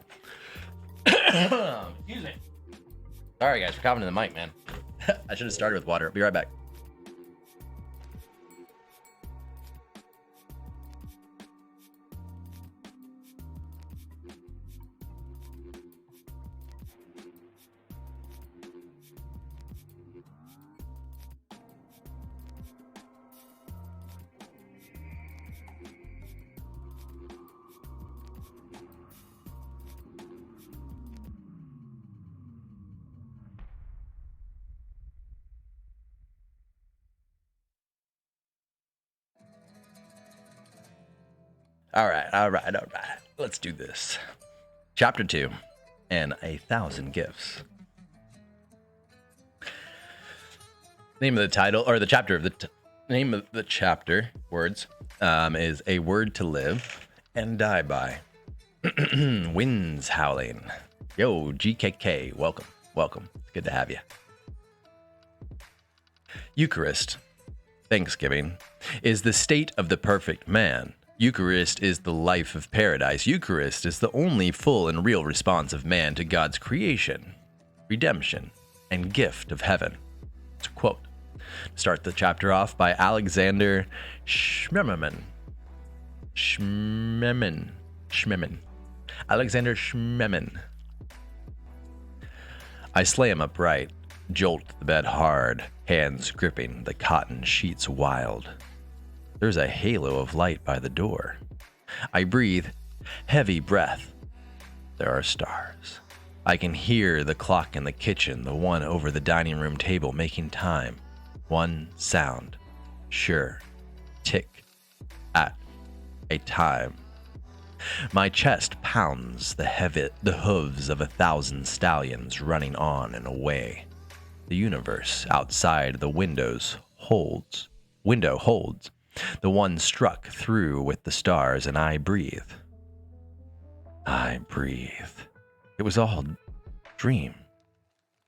Excuse me. Sorry, guys, for coughing in the mic, man. I should have started with water. I'll be right back. All right. Let's do this. Chapter 2, and 1,000 Gifts. Name of the title, or the chapter of the name of the chapter, words, is A Word to Live and Die By. Winds Howling. Yo, GKK, welcome. Good to have you. Eucharist, Thanksgiving, is the state of the perfect man. Eucharist is the life of paradise. Eucharist is the only full and real response of man to God's creation, redemption, and gift of heaven. It's a quote. Start the chapter off by Alexander Schmemann. Alexander Schmemann. I slay him upright, jolt the bed hard, hands gripping the cotton sheets wild. There's a halo of light by the door. I breathe heavy breath. There are stars. I can hear the clock in the kitchen, the one over the dining room table making time. One sound, sure, tick at a time. My chest pounds the hooves of 1,000 stallions running on and away. The universe outside the window holds. The one struck through with the stars, and I breathe. It was all dream,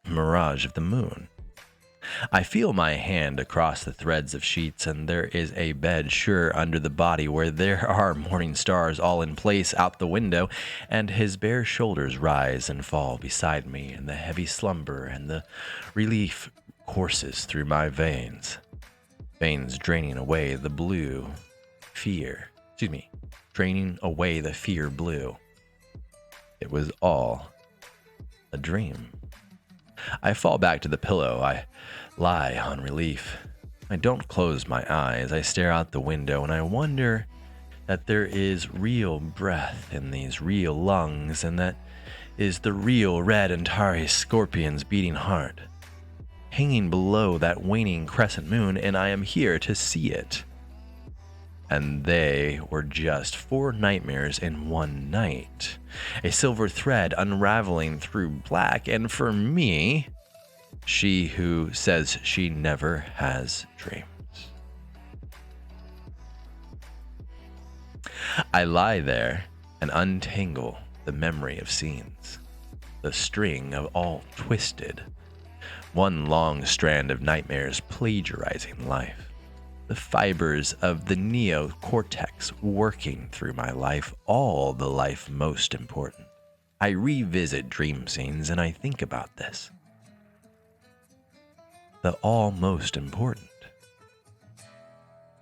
mirage of the moon. I feel my hand across the threads of sheets, and there is a bed sure under the body where there are morning stars all in place out the window, and his bare shoulders rise and fall beside me, and the heavy slumber and the relief courses through my veins draining away the fear blue. It was all a dream. I fall back to the pillow. I lie on relief. I don't close my eyes. I stare out the window, and I wonder that there is real breath in these real lungs, and that is the real red Antares scorpion's beating heart, hanging below that waning crescent moon, and I am here to see it. And they were just 4 nightmares in one night, a silver thread unraveling through black, and for me, she who says she never has dreams. I lie there and untangle the memory of scenes, the string of all twisted, one long strand of nightmares plagiarizing life. the fibers of the neocortex working through my life, all the life most important. I revisit dream scenes and I think about this. The all most important.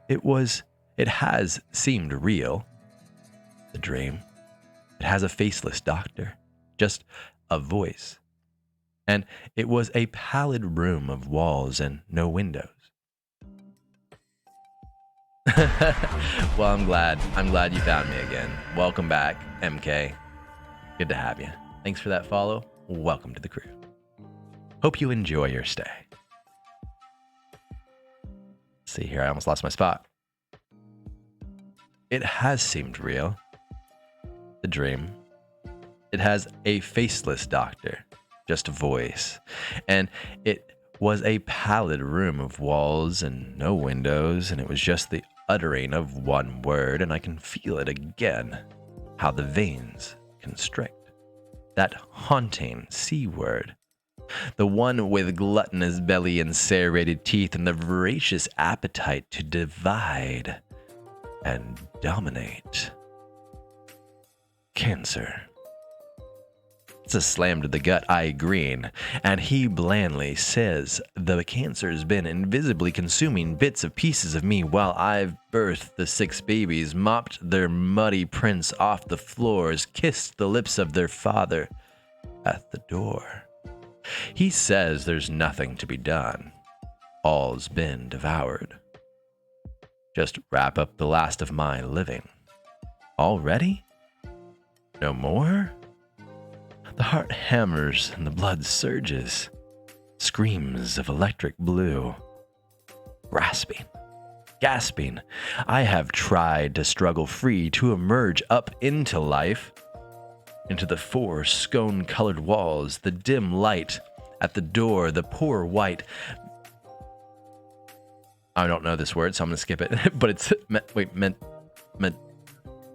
It has seemed real, the dream. It has a faceless doctor, just a voice. And it was a pallid room of walls and no windows. Well, I'm glad you found me again. Welcome back, MK. Good to have you. Thanks for that follow. Welcome to the crew. Hope you enjoy your stay. Let's see here, I almost lost my spot. It has seemed real. The dream. It has a faceless doctor, just a voice. And it was a pallid room of walls and no windows, and it was just the uttering of one word, and I can feel it again, how the veins constrict. That haunting C word. The one with gluttonous belly and serrated teeth and the voracious appetite to divide and dominate. Cancer. It's a slam to the gut, I agree, and he blandly says the cancer's been invisibly consuming bits of pieces of me while I've birthed the 6 babies, mopped their muddy prints off the floors, kissed the lips of their father at the door. He says there's nothing to be done. All's been devoured. Just wrap up the last of my living. Already? No more? The heart hammers and the blood surges. Screams of electric blue. Grasping. Gasping. I have tried to struggle free to emerge up into life. Into the 4 scone-colored walls, the dim light at the door, the poor white... I don't know this word, so I'm going to skip it. But it's...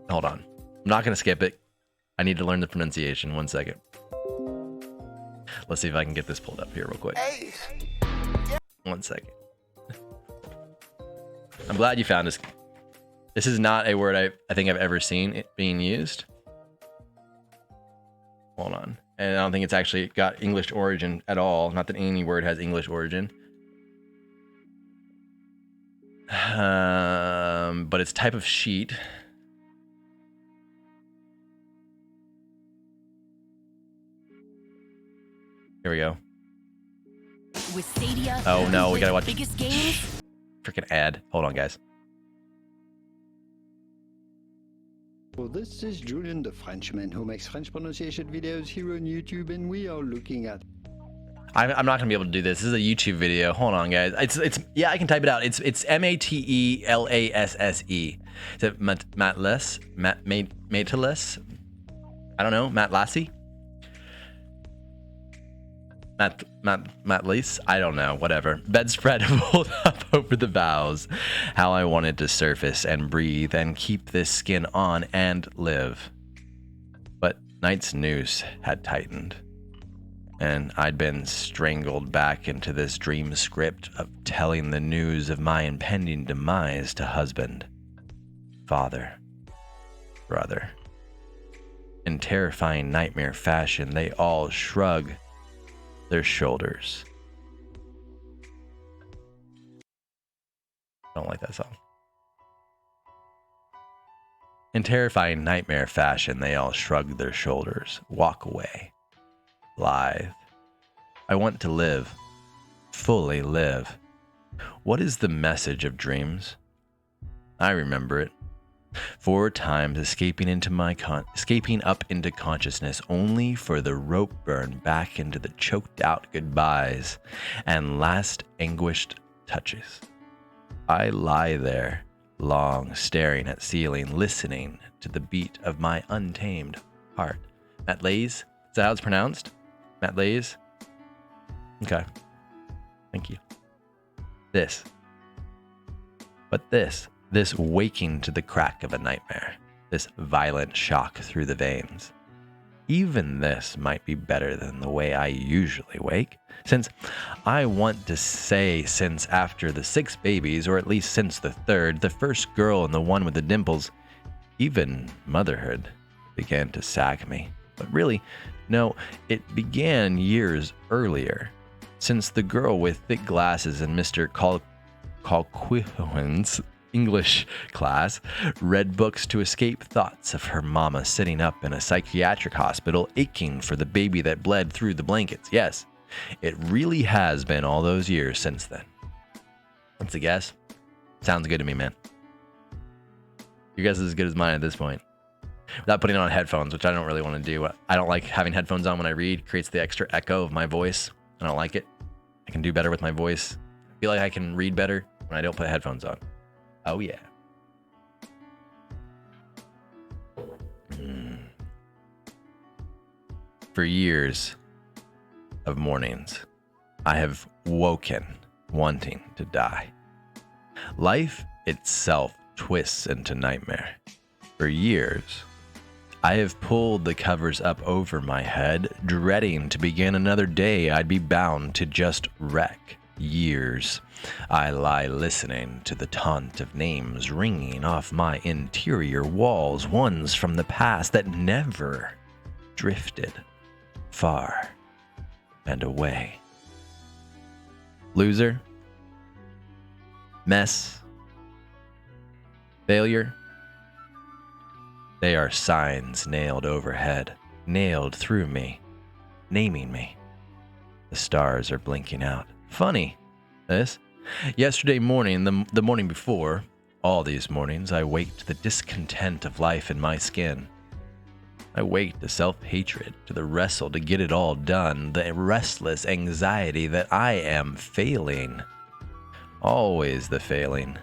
Hold on. I'm not going to skip it. I need to learn the pronunciation. 1 second. Let's see if I can get this pulled up here real quick. 1 second. I'm glad you found this. This is not a word I think I've ever seen it being used. Hold on. And I don't think it's actually got English origin at all. Not that any word has English origin. But it's type of sheet. Here we go. With Stadia, oh no, we gotta watch biggest games. Freaking ad. Hold on, guys. Well, this is Julian, the Frenchman who makes French pronunciation videos here on YouTube, and we are looking at... I'm not gonna be able to do this. This is a YouTube video. Hold on, guys. It's yeah, I can type it out. It's Matelasse. Is it Matlass? Matelasse? I don't know. Matlasse? Matlasse? I don't know. Whatever. Bedspread pulled up over the boughs. How I wanted to surface and breathe and keep this skin on and live. But night's noose had tightened. And I'd been strangled back into this dream script of telling the news of my impending demise to husband, father, brother. In terrifying nightmare fashion, they all shrug their shoulders. I don't like that song. In terrifying nightmare fashion, they all shrug their shoulders, walk away. Lithe. I want to live, fully live. What is the message of dreams? I remember it. 4 times escaping up into consciousness, only for the rope burn back into the choked out goodbyes and last anguished touches. I lie there, long staring at ceiling, listening to the beat of my untamed heart. Matlasse? Is that how it's pronounced? Matlasse? Okay. Thank you. This waking to the crack of a nightmare, this violent shock through the veins. even this might be better than the way I usually wake, since I want to say since after the 6 babies, or at least since the 3rd, the first girl and the one with the dimples, even motherhood began to sack me. But really, no, it began years earlier, since the girl with thick glasses in Mr. Colquhoun's English class read books to escape thoughts of her mama sitting up in a psychiatric hospital aching for the baby that bled through the blankets. Yes, it really has been all those years since then. What's a guess? Sounds good to me, man. Your guess is as good as mine at this point. Without putting on headphones, which I don't really want to do. I don't like having headphones on when I read. It creates the extra echo of my voice. I don't like it. I can do better with my voice. I feel like I can read better when I don't put headphones on. Oh, yeah. For years of mornings, I have woken wanting to die. Life itself twists into nightmare. For years, I have pulled the covers up over my head, dreading to begin another day I'd be bound to just wreck. Years, I lie listening to the taunt of names ringing off my interior walls, ones from the past that never drifted far and away. Loser, mess, failure. They are signs nailed overhead, nailed through me, naming me. The stars are blinking out. Funny, this. Yesterday morning, the morning before, all these mornings, I waked the discontent of life in my skin. I waked the self-hatred, to the wrestle to get it all done, the restless anxiety that I am failing. Always the failing.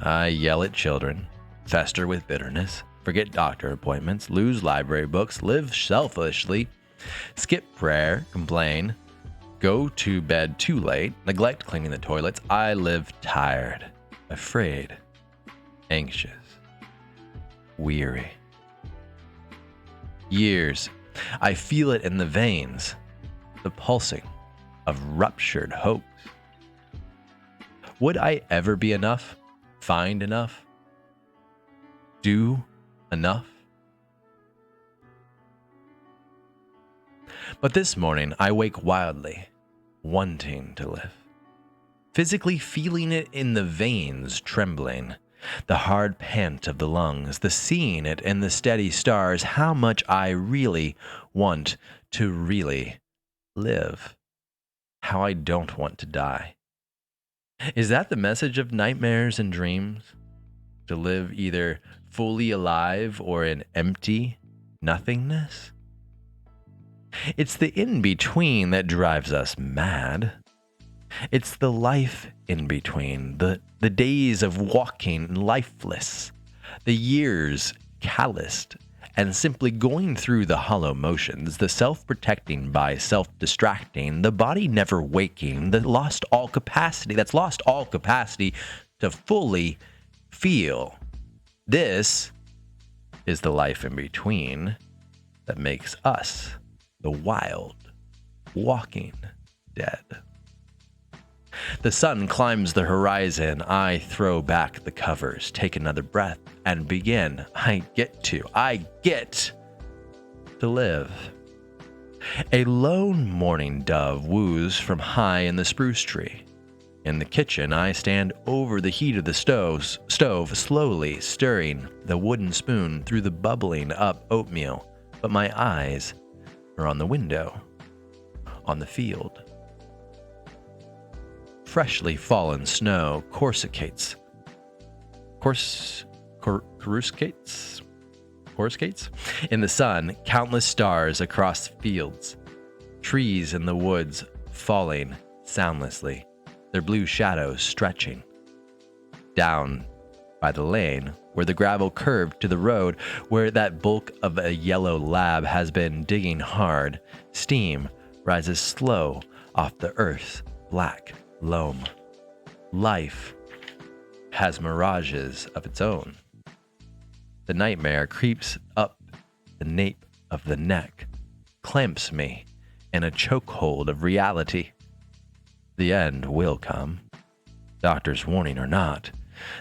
I yell at children, fester with bitterness, forget doctor appointments, lose library books, live selfishly, skip prayer, complain, go to bed too late, neglect cleaning the toilets. I live tired, afraid, anxious, weary. Years, I feel it in the veins, the pulsing of ruptured hopes. Would I ever be enough? Find enough? Do enough? But this morning, I wake wildly, wanting to live. Physically feeling it in the veins trembling, the hard pant of the lungs, the seeing it in the steady stars, how much I really want to really live. How I don't want to die. Is that the message of nightmares and dreams? To live either fully alive or in empty nothingness? It's the in-between that drives us mad. It's the life in between, the days of walking lifeless, the years calloused, and simply going through the hollow motions, the self-protecting by self-distracting, the body never waking, that's lost all capacity to fully feel. This is the life in between that makes us the wild, walking dead. The sun climbs the horizon. I throw back the covers, take another breath, and begin. I get to live. A lone mourning dove woos from high in the spruce tree. In the kitchen, I stand over the heat of the stove, slowly stirring the wooden spoon through the bubbling up oatmeal, but my eyes are on the window, on the field. Freshly fallen snow coruscates in the sun, countless stars across fields, trees in the woods falling soundlessly, their blue shadows stretching. Down by the lane, where the gravel curved to the road, where that bulk of a yellow lab has been digging hard, steam rises slow off the earth's black loam. Life has mirages of its own. The nightmare creeps up the nape of the neck clamps me in a chokehold of reality. The end will come. Doctor's warning or not,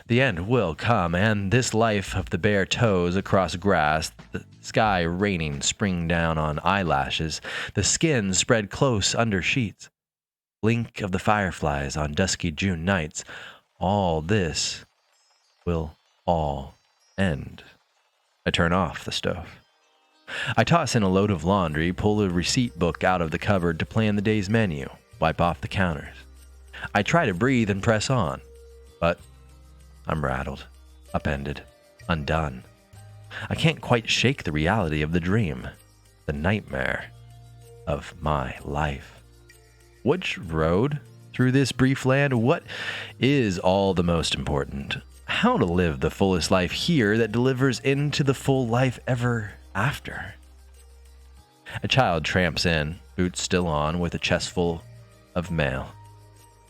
the end will come, and this life of the bare toes across grass, the sky raining spring down on eyelashes, the skin spread close under sheets, blink of the fireflies on dusky June nights, all this will all end. I turn off the stove. I toss in a load of laundry, pull a receipt book out of the cupboard to plan the day's menu, wipe off the counters. I try to breathe and press on, but I'm rattled, upended, undone. I can't quite shake the reality of the dream, the nightmare of my life. Which road through this brief land? What is all the most important? How to live the fullest life here that delivers into the full life ever after? A child tramps in, boots still on, with a chest full of mail.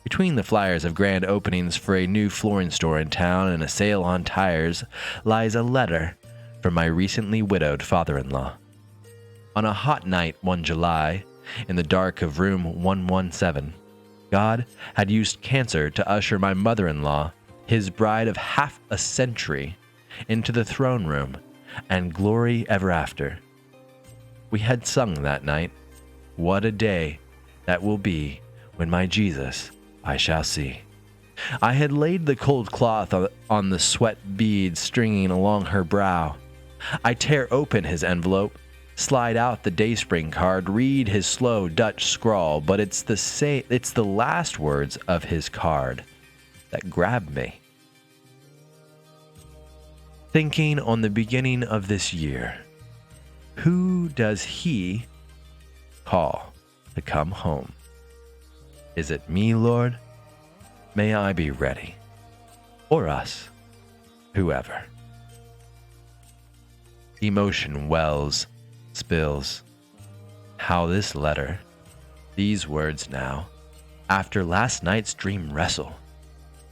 Between the flyers of grand openings for a new flooring store in town and a sale on tires lies a letter from my recently widowed father-in-law. On a hot night one July, in the dark of room 117, God had used cancer to usher my mother-in-law, his bride of half a century, into the throne room and glory ever after. We had sung that night, "What a day that will be when my Jesus I shall see." I had laid the cold cloth on the sweat beads stringing along her brow. I tear open his envelope, slide out the Dayspring card, read his slow Dutch scrawl, but it's the last words of his card that grab me. Thinking on the beginning of this year, who does he call to come home? Is it me, Lord? May I be ready. Or us, whoever. Emotion wells, spills. How this letter, these words now, after last night's dream wrestle.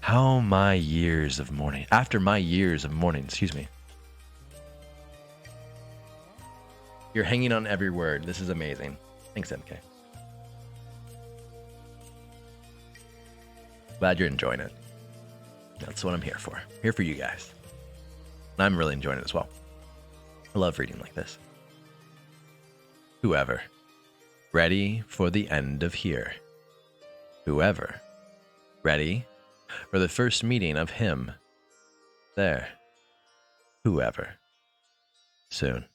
How my years of mourning, after my years of mourning, You're hanging on every word. This is amazing. Thanks, MK. Glad you're enjoying it. That's what I'm here for. Here for you guys. And I'm really enjoying it as well. I love reading like this. Whoever, ready for the end of here. Whoever, ready for the first meeting of him there. Whoever, soon.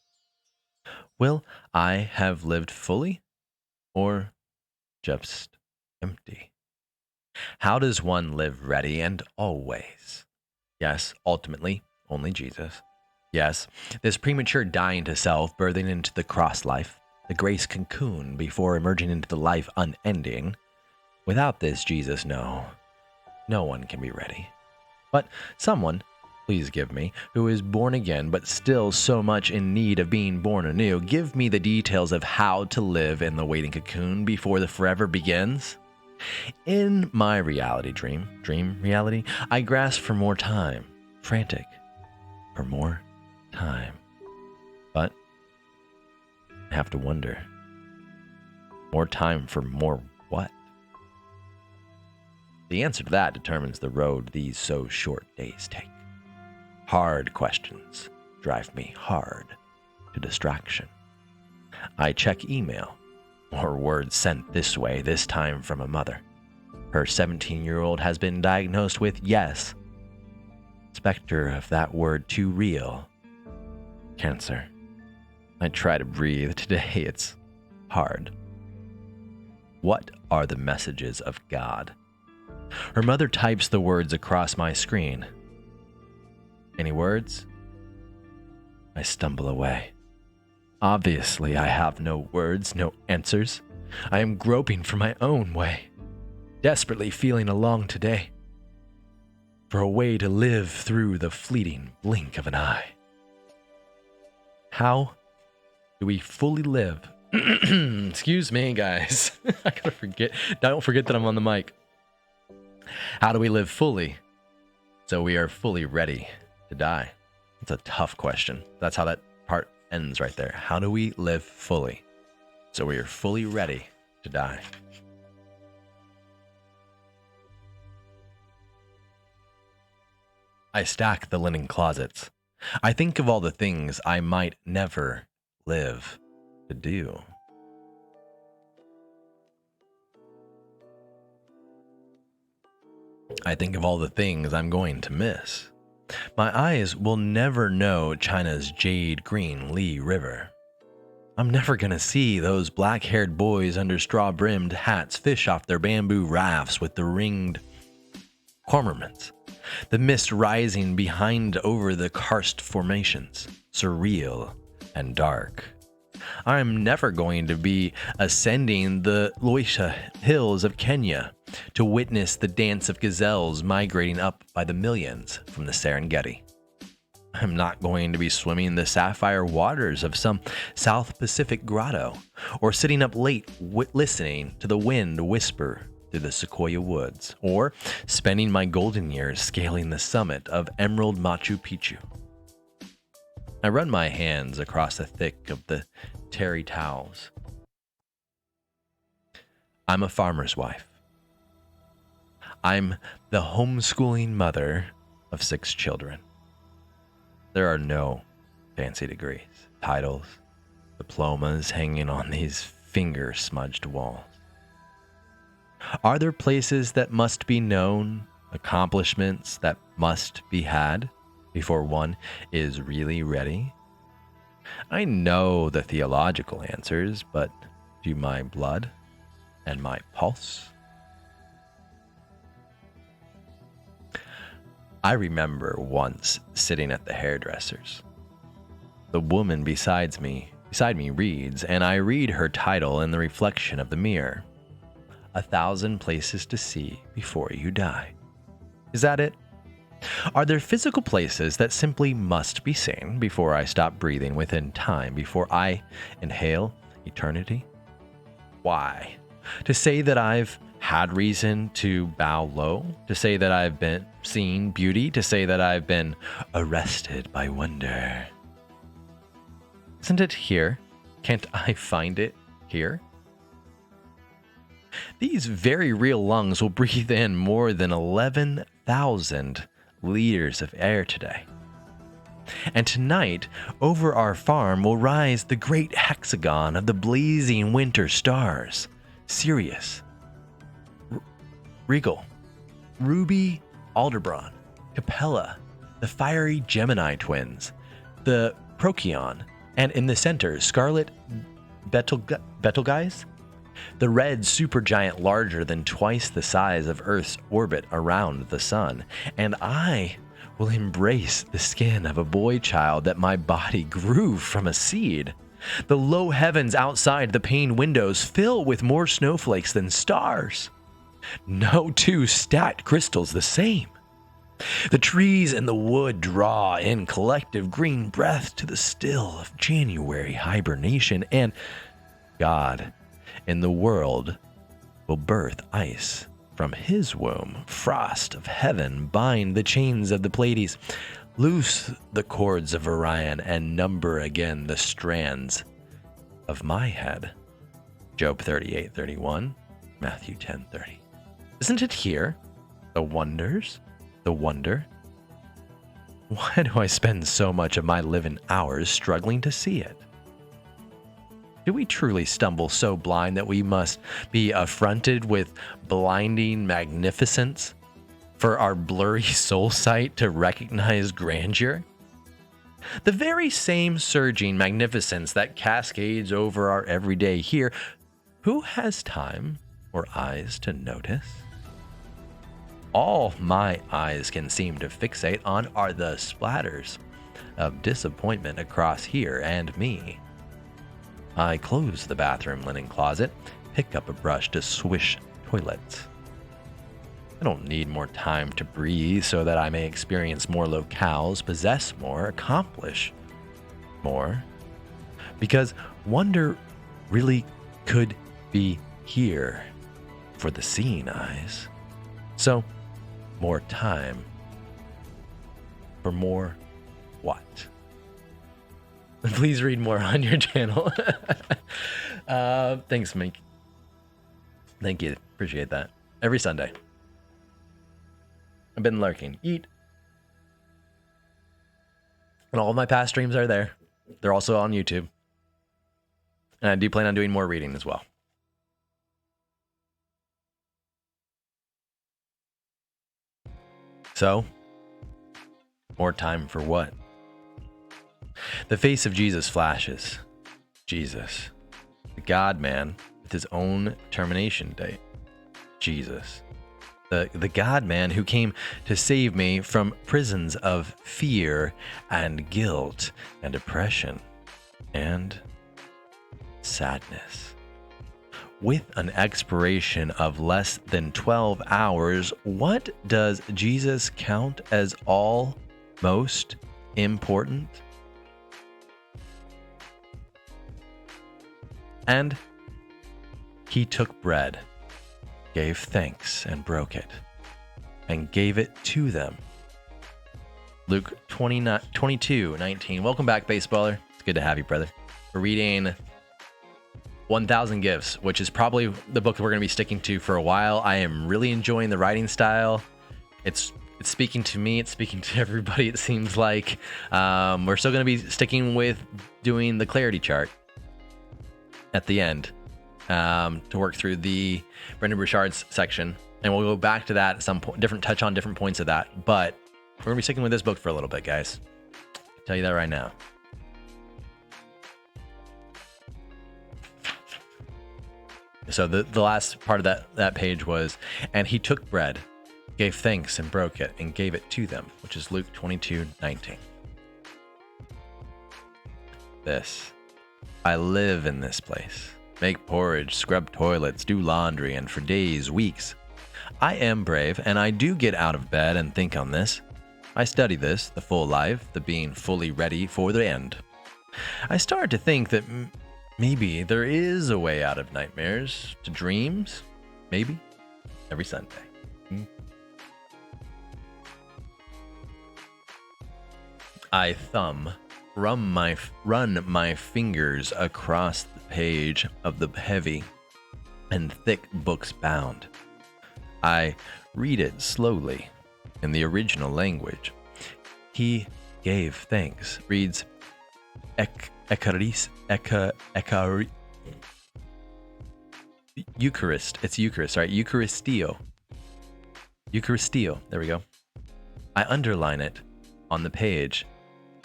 Will I have lived fully or just empty? How does one live ready and always? Yes, ultimately, only Jesus. Yes, this premature dying to self, birthing into the cross life, the grace cocoon before emerging into the life unending. Without this Jesus, no one can be ready. But someone, please give me, who is born again but still so much in need of being born anew, give me the details of how to live in the waiting cocoon before the forever begins. In my reality dream reality, I grasp for more time, frantic for more time. But I have to wonder, more time for more what? The answer to that determines the road these so short days take. Hard questions drive me hard to distraction. I check email. More words sent this way, this time from a mother. Her 17-year-old has been diagnosed with yes. Specter of that word too real. Cancer. I try to breathe. Today it's hard. What are the messages of God? Her mother types the words across my screen. Any words? I stumble away. Obviously, I have no words, no answers. I am groping for my own way, desperately feeling along today, for a way to live through the fleeting blink of an eye. How do we fully live? Excuse me, guys. I gotta forget. Don't forget that I'm on the mic. How do we live fully so we are fully ready to die? It's a tough question. That's how that part ends right there. How do we live fully? So we are fully ready to die. I stack the linen closets. I think of all the things I might never live to do. I think of all the things I'm going to miss. My eyes will never know China's jade green Li River. I'm never gonna see those black-haired boys under straw-brimmed hats fish off their bamboo rafts with the ringed cormorants. The mist rising behind over the karst formations, surreal and dark. I'm never going to be ascending the Loisha hills of Kenya to witness the dance of gazelles migrating up by the millions from the Serengeti. I'm not going to be swimming the sapphire waters of some South Pacific grotto, or sitting up late listening to the wind whisper through the sequoia woods, or spending my golden years scaling the summit of Emerald Machu Picchu. I run my hands across the thick of the terry towels. I'm a farmer's wife. I'm the homeschooling mother of 6 children. There are no fancy degrees, titles, diplomas hanging on these finger-smudged walls. Are there places that must be known, accomplishments that must be had before one is really ready? I know the theological answers, but do my blood and my pulse? I remember once sitting at the hairdresser's. The woman beside me reads, and I read her title in the reflection of the mirror. 1,000 Places to See Before You Die. Is that it? Are there physical places that simply must be seen before I stop breathing within time, before I inhale eternity? Why? To say that I've had reason to bow low, to say that I've been seen beauty, to say that I've been arrested by wonder. Isn't it here? Can't I find it here? These very real lungs will breathe in more than 11,000 liters of air today. And tonight, over our farm will rise the great hexagon of the blazing winter stars, Sirius, Regal, Ruby Aldebaran, Capella, the fiery Gemini twins, the Procyon, and in the center, Scarlet Betelgeuse, the red supergiant larger than twice the size of Earth's orbit around the sun. And I will embrace the skin of a boy child that my body grew from a seed. The low heavens outside the pane windows fill with more snowflakes than stars. No two stacked crystals the same. The trees and the wood draw in collective green breath to the still of January hibernation, and God in the world will birth ice from his womb. Frost of heaven bind the chains of the Pleiades, loose the cords of Orion, and number again the strands of my head. Job 38:31, Matthew 10:30. Isn't it here? The wonders? The wonder? Why do I spend so much of my living hours struggling to see it? Do we truly stumble so blind that we must be affronted with blinding magnificence for our blurry soul sight to recognize grandeur? The very same surging magnificence that cascades over our everyday here, who has time or eyes to notice? All my eyes can seem to fixate on are the splatters of disappointment across here and me. I close the bathroom linen closet, pick up a brush to swish toilets. I don't need more time to breathe so that I may experience more locales, possess more, accomplish more. Because wonder really could be here for the seeing eyes. So, more time for more what? Please read more on your channel. Thanks, Mink. Thank you. Appreciate that. Every Sunday. I've been lurking. Eat. And all of my past streams are there. They're also on YouTube. And I do plan on doing more reading as well. So, more time for what? The face of Jesus flashes. Jesus. The God-man with his own termination date. Jesus. The God-man who came to save me from prisons of fear and guilt and depression and sadness. With an expiration of less than 12 hours, what does Jesus count as all most important? And he took bread, gave thanks, and broke it, and gave it to them. Luke 22:19. Welcome back, Baseballer. It's good to have you, brother. We're reading 1,000 Gifts, which is probably the book that we're going to be sticking to for a while. I am really enjoying the writing style. It's speaking to me. It's speaking to everybody, it seems like. We're still going to be sticking with doing the clarity chart at the end to work through the Brendan Burchard's section. And we'll go back to that at some point, touch on different points of that. But we're going to be sticking with this book for a little bit, guys. I'll tell you that right now. So the last part of that page was, and he took bread, gave thanks, and broke it, and gave it to them, which is Luke 22:19. This. I live in this place. Make porridge, scrub toilets, do laundry, and for days, weeks. I am brave, and I do get out of bed and think on this. I study this, the full life, the being fully ready for the end. I start to think that maybe there is a way out of nightmares to dreams. Maybe. Every Sunday. I run my fingers across the page of the heavy and thick books bound. I read it slowly in the original language. He gave thanks. Reads Eucharist. It's Eucharist, right? Eucharistio. There we go. I underline it on the page.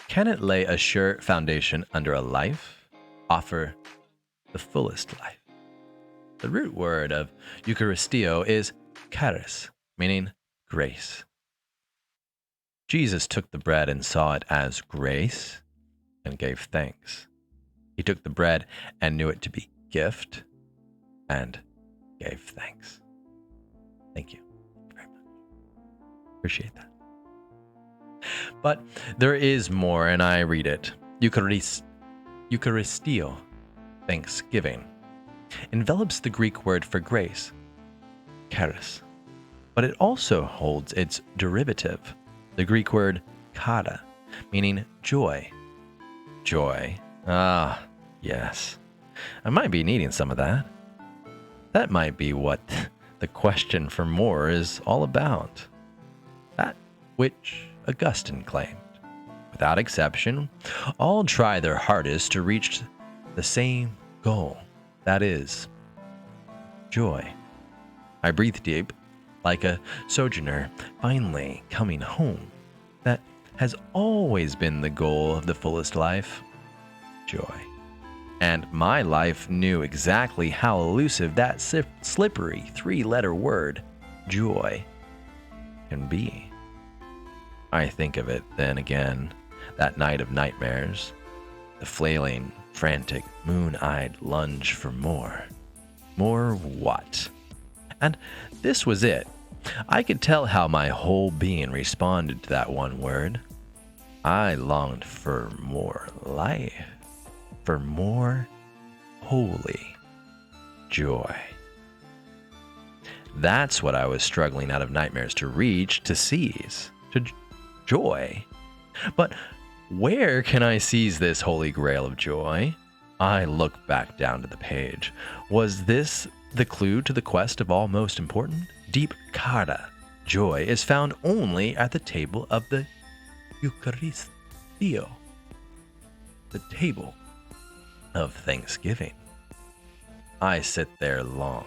Can it lay a sure foundation under a life? Offer the fullest life. The root word of Eucharistio is charis, meaning grace. Jesus took the bread and saw it as grace and gave thanks. He took the bread and knew it to be gift and gave thanks. Thank you. Thank you very much. Appreciate that. But there is more, and I read it. Eucharistio, thanksgiving, envelops the Greek word for grace, charis, but it also holds its derivative, the Greek word chara, meaning joy. Joy. Ah, yes. I might be needing some of that. That might be what the question for more is all about. That which Augustine claimed. Without exception, all try their hardest to reach the same goal. That is, joy. I breathe deep, like a sojourner finally coming home. That has always been the goal of the fullest life. Joy. And my life knew exactly how elusive that slippery three-letter word, joy, can be. I think of it then again, that night of nightmares, the flailing, frantic, moon-eyed lunge for more. More what? And this was it. I could tell how my whole being responded to that one word. I longed for more life, for more holy joy. That's what I was struggling out of nightmares to reach, to seize, to joy. But Where can I seize this holy grail of joy? I look back down to the page. Was this the clue to the quest of all most important? Deep kara, joy, is found only at the table of the Eucharistio, the table of thanksgiving. I sit there long,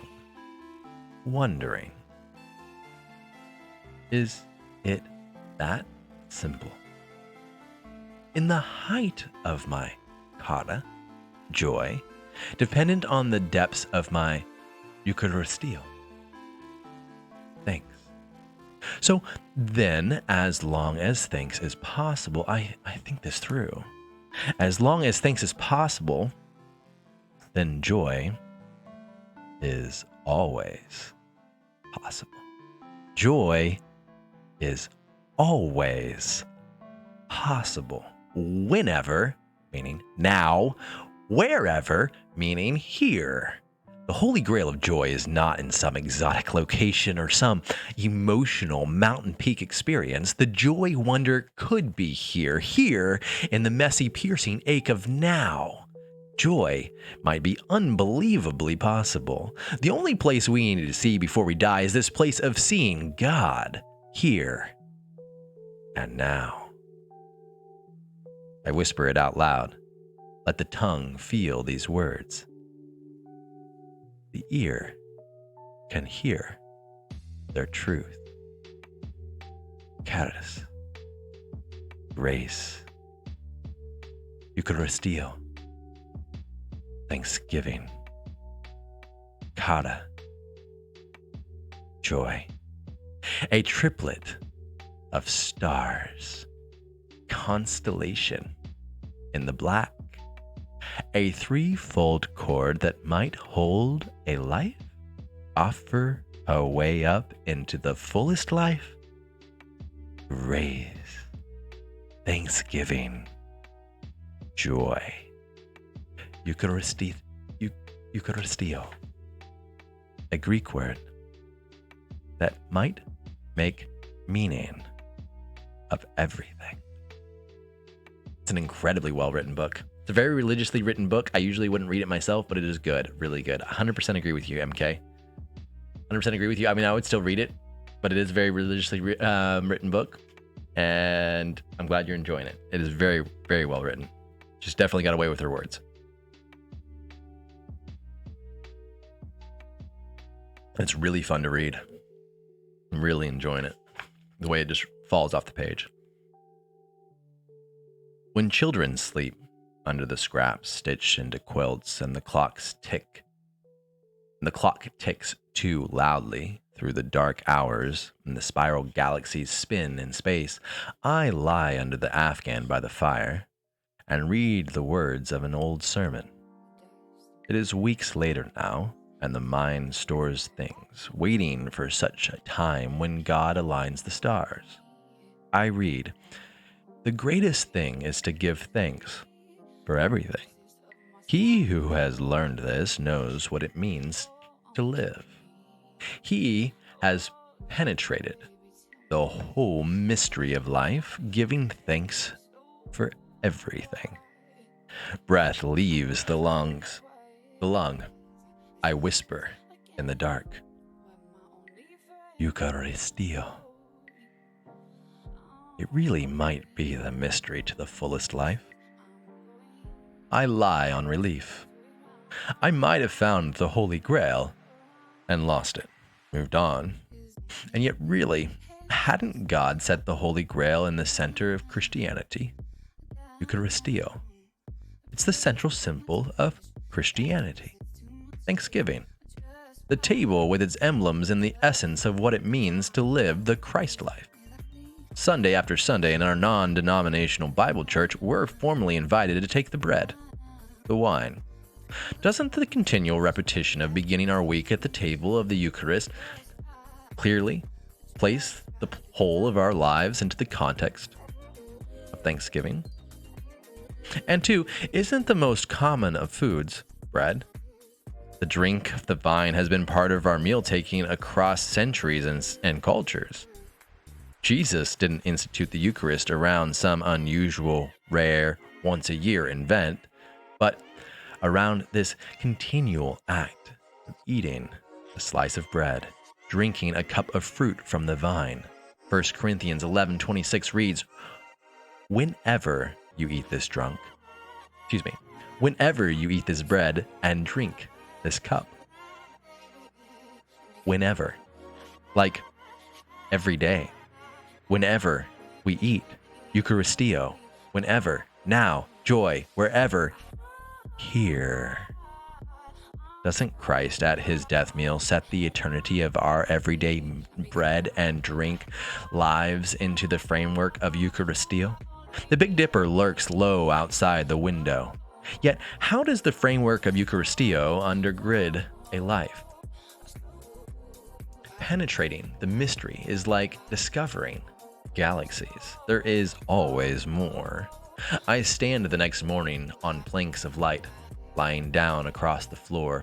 wondering, is it that simple? In the height of my kara, joy, dependent on the depths of my Eucharistio, thanks. So then, as long as thanks is possible, I think this through. As long as thanks is possible, then joy is always possible. Joy is always possible. Whenever, meaning now, wherever, meaning here. The Holy Grail of joy is not in some exotic location or some emotional mountain peak experience. The joy wonder could be here in the messy, piercing ache of now. Joy might be unbelievably possible. The only place we need to see before we die is this place of seeing God here and now. I whisper it out loud. Let the tongue feel these words. The ear can hear their truth. Charis, grace, Eucharistio, thanksgiving, kara, joy, a triplet of stars, constellation in the black, a threefold chord that might hold a life, offer a way up into the fullest life, raise, thanksgiving, joy, Eucharistio, a Greek word that might make meaning of everything. It's an incredibly well-written book. It's a very religiously written book. I usually wouldn't read it myself, but it is good, really good. 100% agree with you, MK. 100% agree with you. I mean, I would still read it, but it is a very religiously written book, and I'm glad you're enjoying it. It is very, very well written. Just definitely got away with her words. It's really fun to read. I'm really enjoying it. The way it just falls off the page. When children sleep under the scraps stitched into quilts and the clock ticks too loudly through the dark hours and the spiral galaxies spin in space, I lie under the Afghan by the fire and read the words of an old sermon. It is weeks later now, and the mind stores things, waiting for such a time when God aligns the stars. I read, "The greatest thing is to give thanks for everything. He who has learned this knows what it means to live. He has penetrated the whole mystery of life, giving thanks for everything. Breath leaves the lung. I whisper in the dark, Eucharistio. It really might be the mystery to the fullest life. I lie on relief. I might have found the Holy Grail and lost it, moved on. And yet really, hadn't God set the Holy Grail in the center of Christianity? Eucharistio. It's the central symbol of Christianity. Thanksgiving. The table with its emblems and the essence of what it means to live the Christ life. Sunday after Sunday in our non-denominational Bible church, we're formally invited to take the bread, the wine. Doesn't the continual repetition of beginning our week at the table of the Eucharist clearly place the whole of our lives into the context of Thanksgiving? And two, isn't the most common of foods bread? The drink of the vine has been part of our meal taking across centuries and cultures. Jesus didn't institute the Eucharist around some unusual, rare, once-a-year event, but around this continual act of eating a slice of bread, drinking a cup of fruit from the vine. 1 Corinthians 11:26 reads, whenever you eat this bread and drink this cup. Whenever. Like every day. Whenever we eat. Eucharistio. Whenever. Now. Joy. Wherever. Here. Doesn't Christ at his death meal set the eternity of our everyday bread and drink lives into the framework of Eucharistio? The Big Dipper lurks low outside the window. Yet, how does the framework of Eucharistio undergird a life? Penetrating the mystery is like discovering galaxies. There is always more. I stand the next morning on planks of light, lying down across the floor,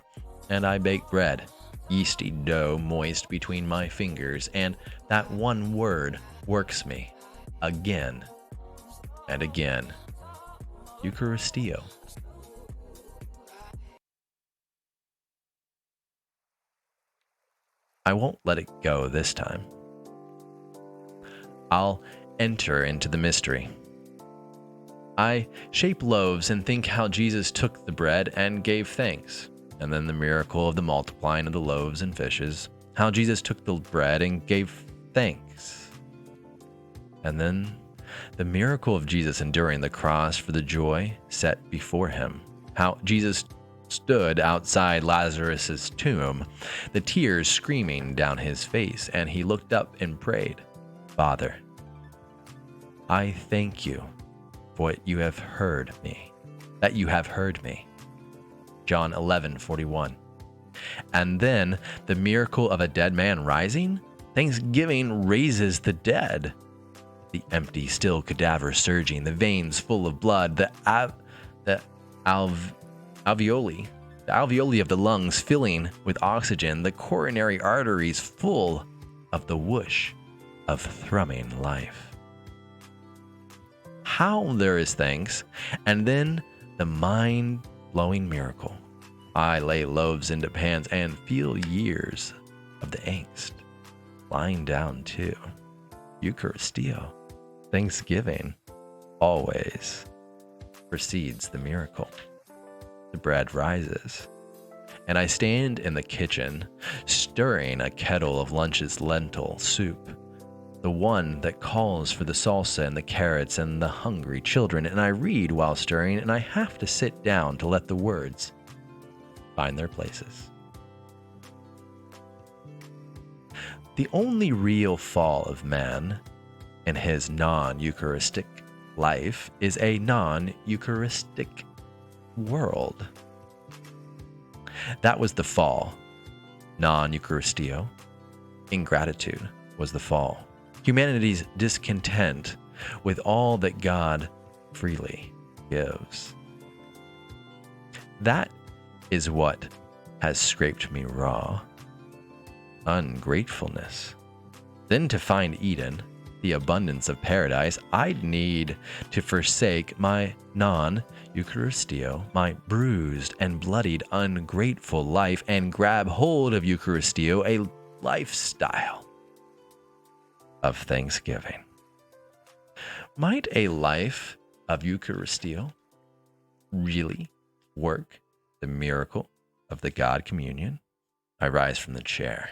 and I bake bread, yeasty dough moist between my fingers, and that one word works me again and again. Eucharistio. I won't let it go this time. I'll enter into the mystery. I shape loaves and think how Jesus took the bread and gave thanks, and then the miracle of the multiplying of the loaves and fishes, how Jesus took the bread and gave thanks, and then the miracle of Jesus enduring the cross for the joy set before him, how Jesus stood outside Lazarus's tomb, the tears screaming down his face, and he looked up and prayed, Father, I thank you for what you have heard me, that you have heard me. John 11:41. And then the miracle of a dead man rising, thanksgiving raises the dead. The empty, still cadaver surging, the veins full of blood, the alveoli of the lungs filling with oxygen, the coronary arteries full of the whoosh of thrumming life. How there is thanks, and then the mind-blowing miracle. I lay loaves into pans and feel years of the angst lying down too. Eucharistio. Thanksgiving always precedes the miracle. The bread rises, and I stand in the kitchen, stirring a kettle of lunch's lentil soup, the one that calls for the salsa and the carrots and the hungry children, and I read while stirring, and I have to sit down to let the words find their places. The only real fall of man in his non-Eucharistic life is a non-Eucharistic world. That was the fall. Non-Eucharistio. Ingratitude was the fall. Humanity's discontent with all that God freely gives. That is what has scraped me raw. Ungratefulness. Then to find Eden, the abundance of paradise, I'd need to forsake my non-Eucharistio, my bruised and bloodied ungrateful life, and grab hold of Eucharistio, a lifestyle of thanksgiving. Might a life of Eucharistio really work the miracle of the God communion? I rise from the chair.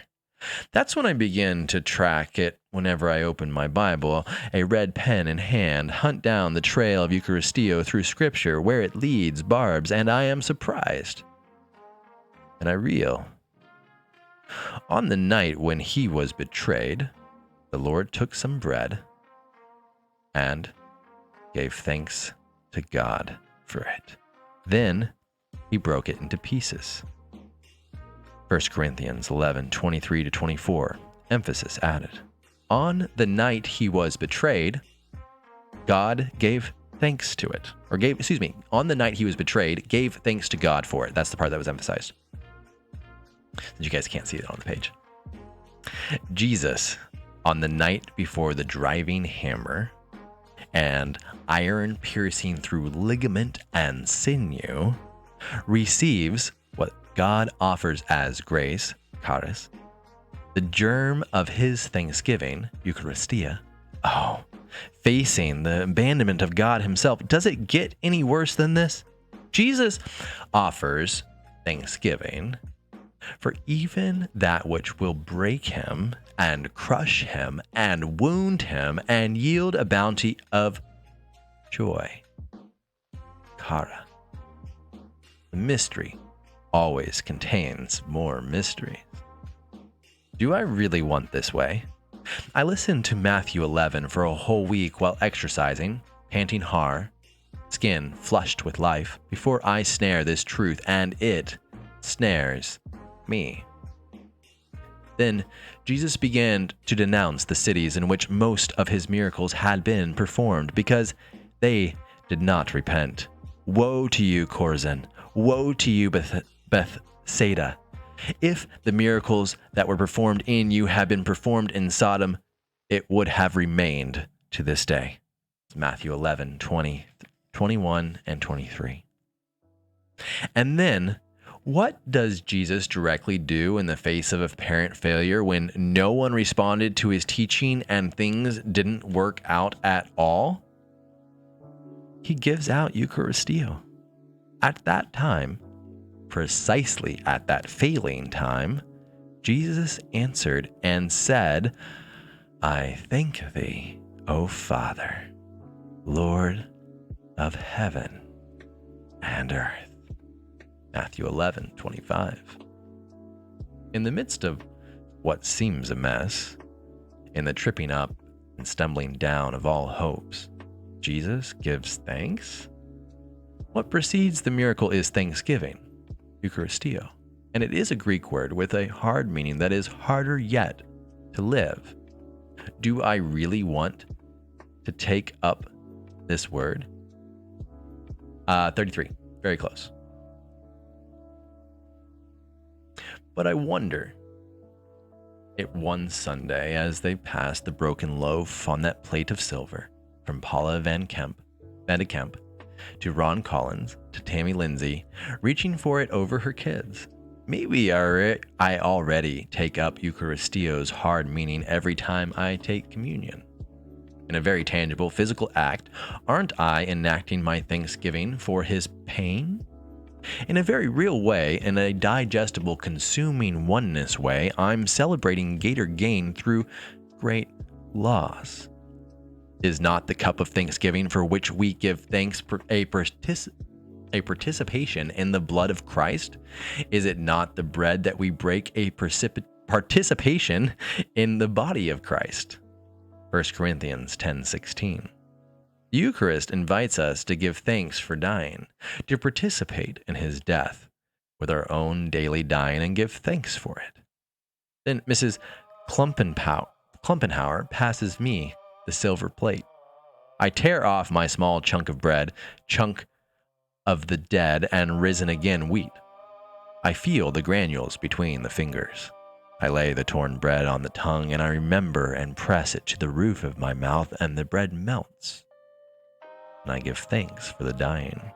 That's when I begin to track it whenever I open my Bible, a red pen in hand, hunt down the trail of Eucharistio through Scripture, where it leads barbs, and I am surprised. And I reel. On the night when he was betrayed, the Lord took some bread and gave thanks to God for it. Then he broke it into pieces. 1 Corinthians 11:23-24, emphasis added. On the night he was betrayed, God gave thanks to it. On the night he was betrayed, gave thanks to God for it. That's the part that was emphasized. You guys can't see it on the page. Jesus on the night before the driving hammer and iron piercing through ligament and sinew, receives what God offers as grace, charis, the germ of his thanksgiving, Eucharistia. Oh, facing the abandonment of God himself. Does it get any worse than this? Jesus offers thanksgiving for even that which will break him and crush him and wound him and yield a bounty of joy. Kara. The mystery always contains more mysteries. Do I really want this way? I listened to Matthew 11 for a whole week while exercising, panting hard, skin flushed with life, before I snare this truth, and it snares me. Then Jesus began to denounce the cities in which most of his miracles had been performed because they did not repent. Woe to you, Chorazin! Woe to you, Bethsaida! If the miracles that were performed in you had been performed in Sodom, it would have remained to this day. It's Matthew 11, 20, 21, and 23. And then, what does Jesus directly do in the face of apparent failure when no one responded to his teaching and things didn't work out at all? He gives out Eucharistio. At that time, precisely at that failing time, Jesus answered and said, I thank thee, O Father, Lord of heaven and earth. Matthew 11:25. In the midst of what seems a mess, in the tripping up and stumbling down of all hopes, Jesus gives thanks? What precedes the miracle is thanksgiving, Eucharistio, and it is a Greek word with a hard meaning that is harder yet to live. Do I really want to take up this word? 33, very close. But I wonder, it one Sunday as they passed the broken loaf on that plate of silver, from Paula Van de Kemp to Ron Collins to Tammy Lindsay, reaching for it over her kids. Maybe I already take up Eucharistio's hard meaning every time I take communion. In a very tangible physical act, aren't I enacting my thanksgiving for his pain? In a very real way, in a digestible, consuming oneness way, I'm celebrating greater gain through great loss. Is not the cup of thanksgiving for which we give thanks a participation in the blood of Christ? Is it not the bread that we break a participation in the body of Christ? 1 Corinthians 10:16. The Eucharist invites us to give thanks for dying, to participate in his death with our own daily dying and give thanks for it. Then Mrs. Klumpenhauer passes me the silver plate. I tear off my small chunk of bread, chunk of the dead and risen again wheat. I feel the granules between the fingers. I lay the torn bread on the tongue, and I remember and press it to the roof of my mouth, and the bread melts. And I give thanks for the dying.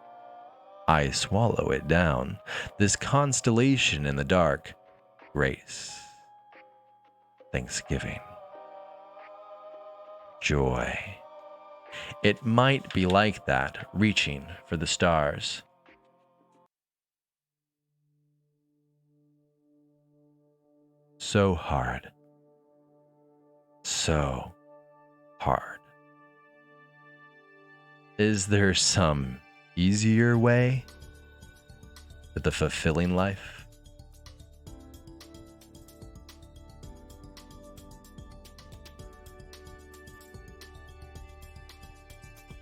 I swallow it down, this constellation in the dark, grace, thanksgiving, joy. It might be like that, reaching for the stars. So hard. So hard. Is there some easier way to the fulfilling life?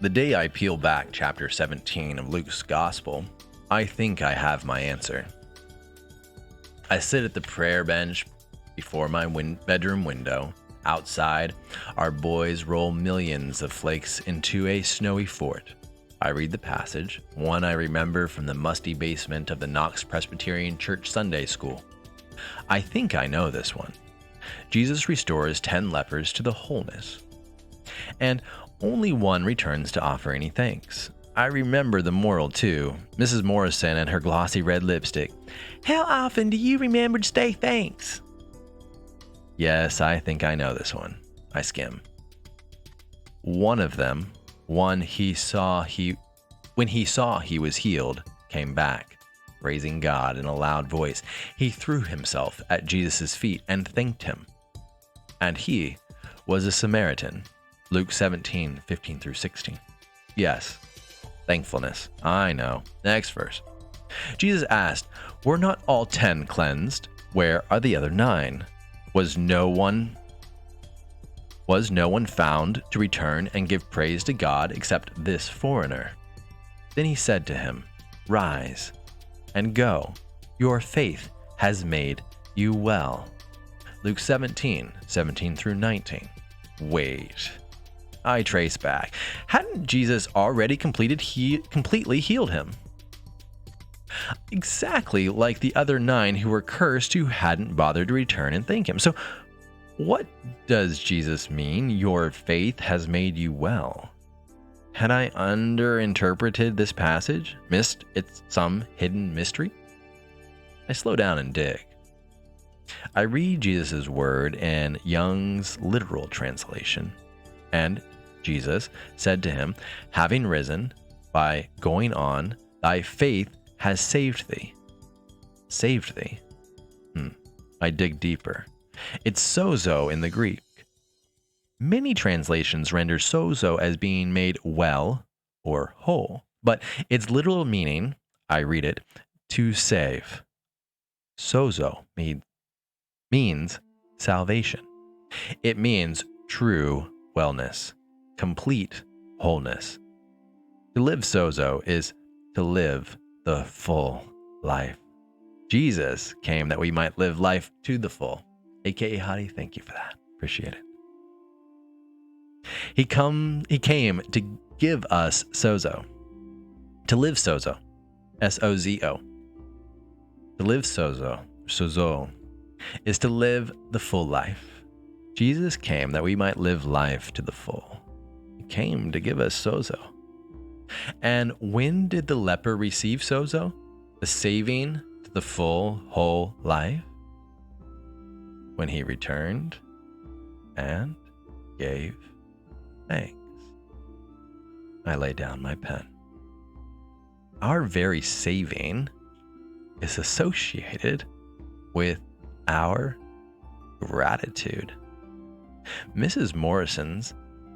The day I peel back chapter 17 of Luke's Gospel, I think I have my answer. I sit at the prayer bench before my bedroom window. Outside, our boys roll millions of flakes into a snowy fort. I read the passage, one I remember from the musty basement of the Knox Presbyterian Church Sunday School. I think I know this one. Jesus restores 10 lepers to the wholeness. And only one returns to offer any thanks. I remember the moral too. Mrs. Morrison and her glossy red lipstick. How often do you remember to say thanks? Yes, I think I know this one. I skim. One of them, when he saw he was healed, came back, praising God in a loud voice. He threw himself at Jesus' feet and thanked him. And he was a Samaritan. Luke 17:15-16. Yes, thankfulness. I know. Next verse. Jesus asked, were not all 10 cleansed? Where are the other 9? Was no one found to return and give praise to God except this foreigner? Then he said to him, rise and go. Your faith has made you well. Luke 17:17-19. Wait. I trace back. Hadn't Jesus already completely healed him? Exactly like the other 9 who were cursed who hadn't bothered to return and thank him. So what does Jesus mean, your faith has made you well? Had I underinterpreted this passage, missed its some hidden mystery? I slow down and dig. I read Jesus' word in Young's literal translation, and Jesus said to him, having risen, by going on, thy faith has saved thee. Saved thee? I dig deeper. It's sozo in the Greek. Many translations render sozo as being made well or whole, but its literal meaning, I read it, to save. Sozo means salvation. It means true wellness, complete wholeness. To live sozo is to live the full life. Jesus came that we might live life to the full. AKA Hadi, thank you for that. Appreciate it. He came to give us sozo. To live sozo. S-O-Z-O. To live sozo, is to live the full life. Jesus came that we might live life to the full. He came to give us sozo. And when did the leper receive sozo? The saving to the full, whole life? When he returned and gave thanks. I lay down my pen. Our very saving is associated with our gratitude. Mrs. Morrison's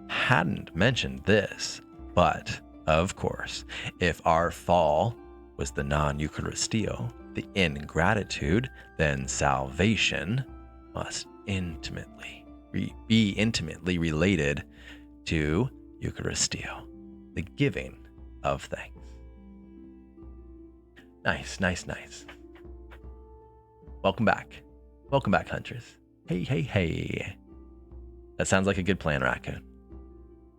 hadn't mentioned this, but of course, if our fall was the non-Eucharistio, the ingratitude, then salvation must be intimately related to Eucharistio, the giving of thanks. Nice. Welcome back, hunters. Hey. That sounds like a good plan, Raccoon.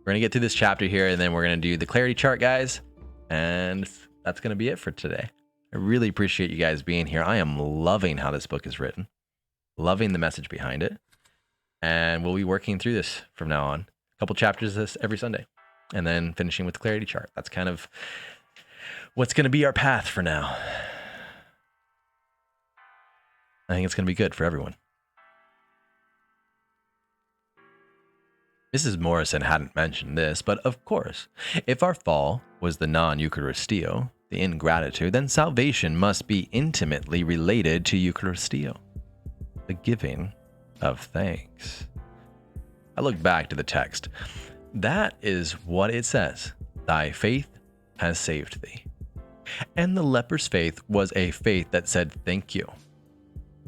We're gonna get through this chapter here, and then we're gonna do the clarity chart, guys, and that's gonna be it for today. I really appreciate you guys being here. I am loving how this book is written, loving the message behind it, and we'll be working through this from now on. A couple chapters this every Sunday, and then finishing with the clarity chart. That's kind of what's going to be our path for now. I think it's going to be good for everyone. Mrs. Morrison hadn't mentioned this, but of course, if our fall was the non-Eucharistio, the ingratitude, then salvation must be intimately related to Eucharistio, the giving of thanks. I look back to the text. That is what it says. Thy faith has saved thee. And the leper's faith was a faith that said thank you.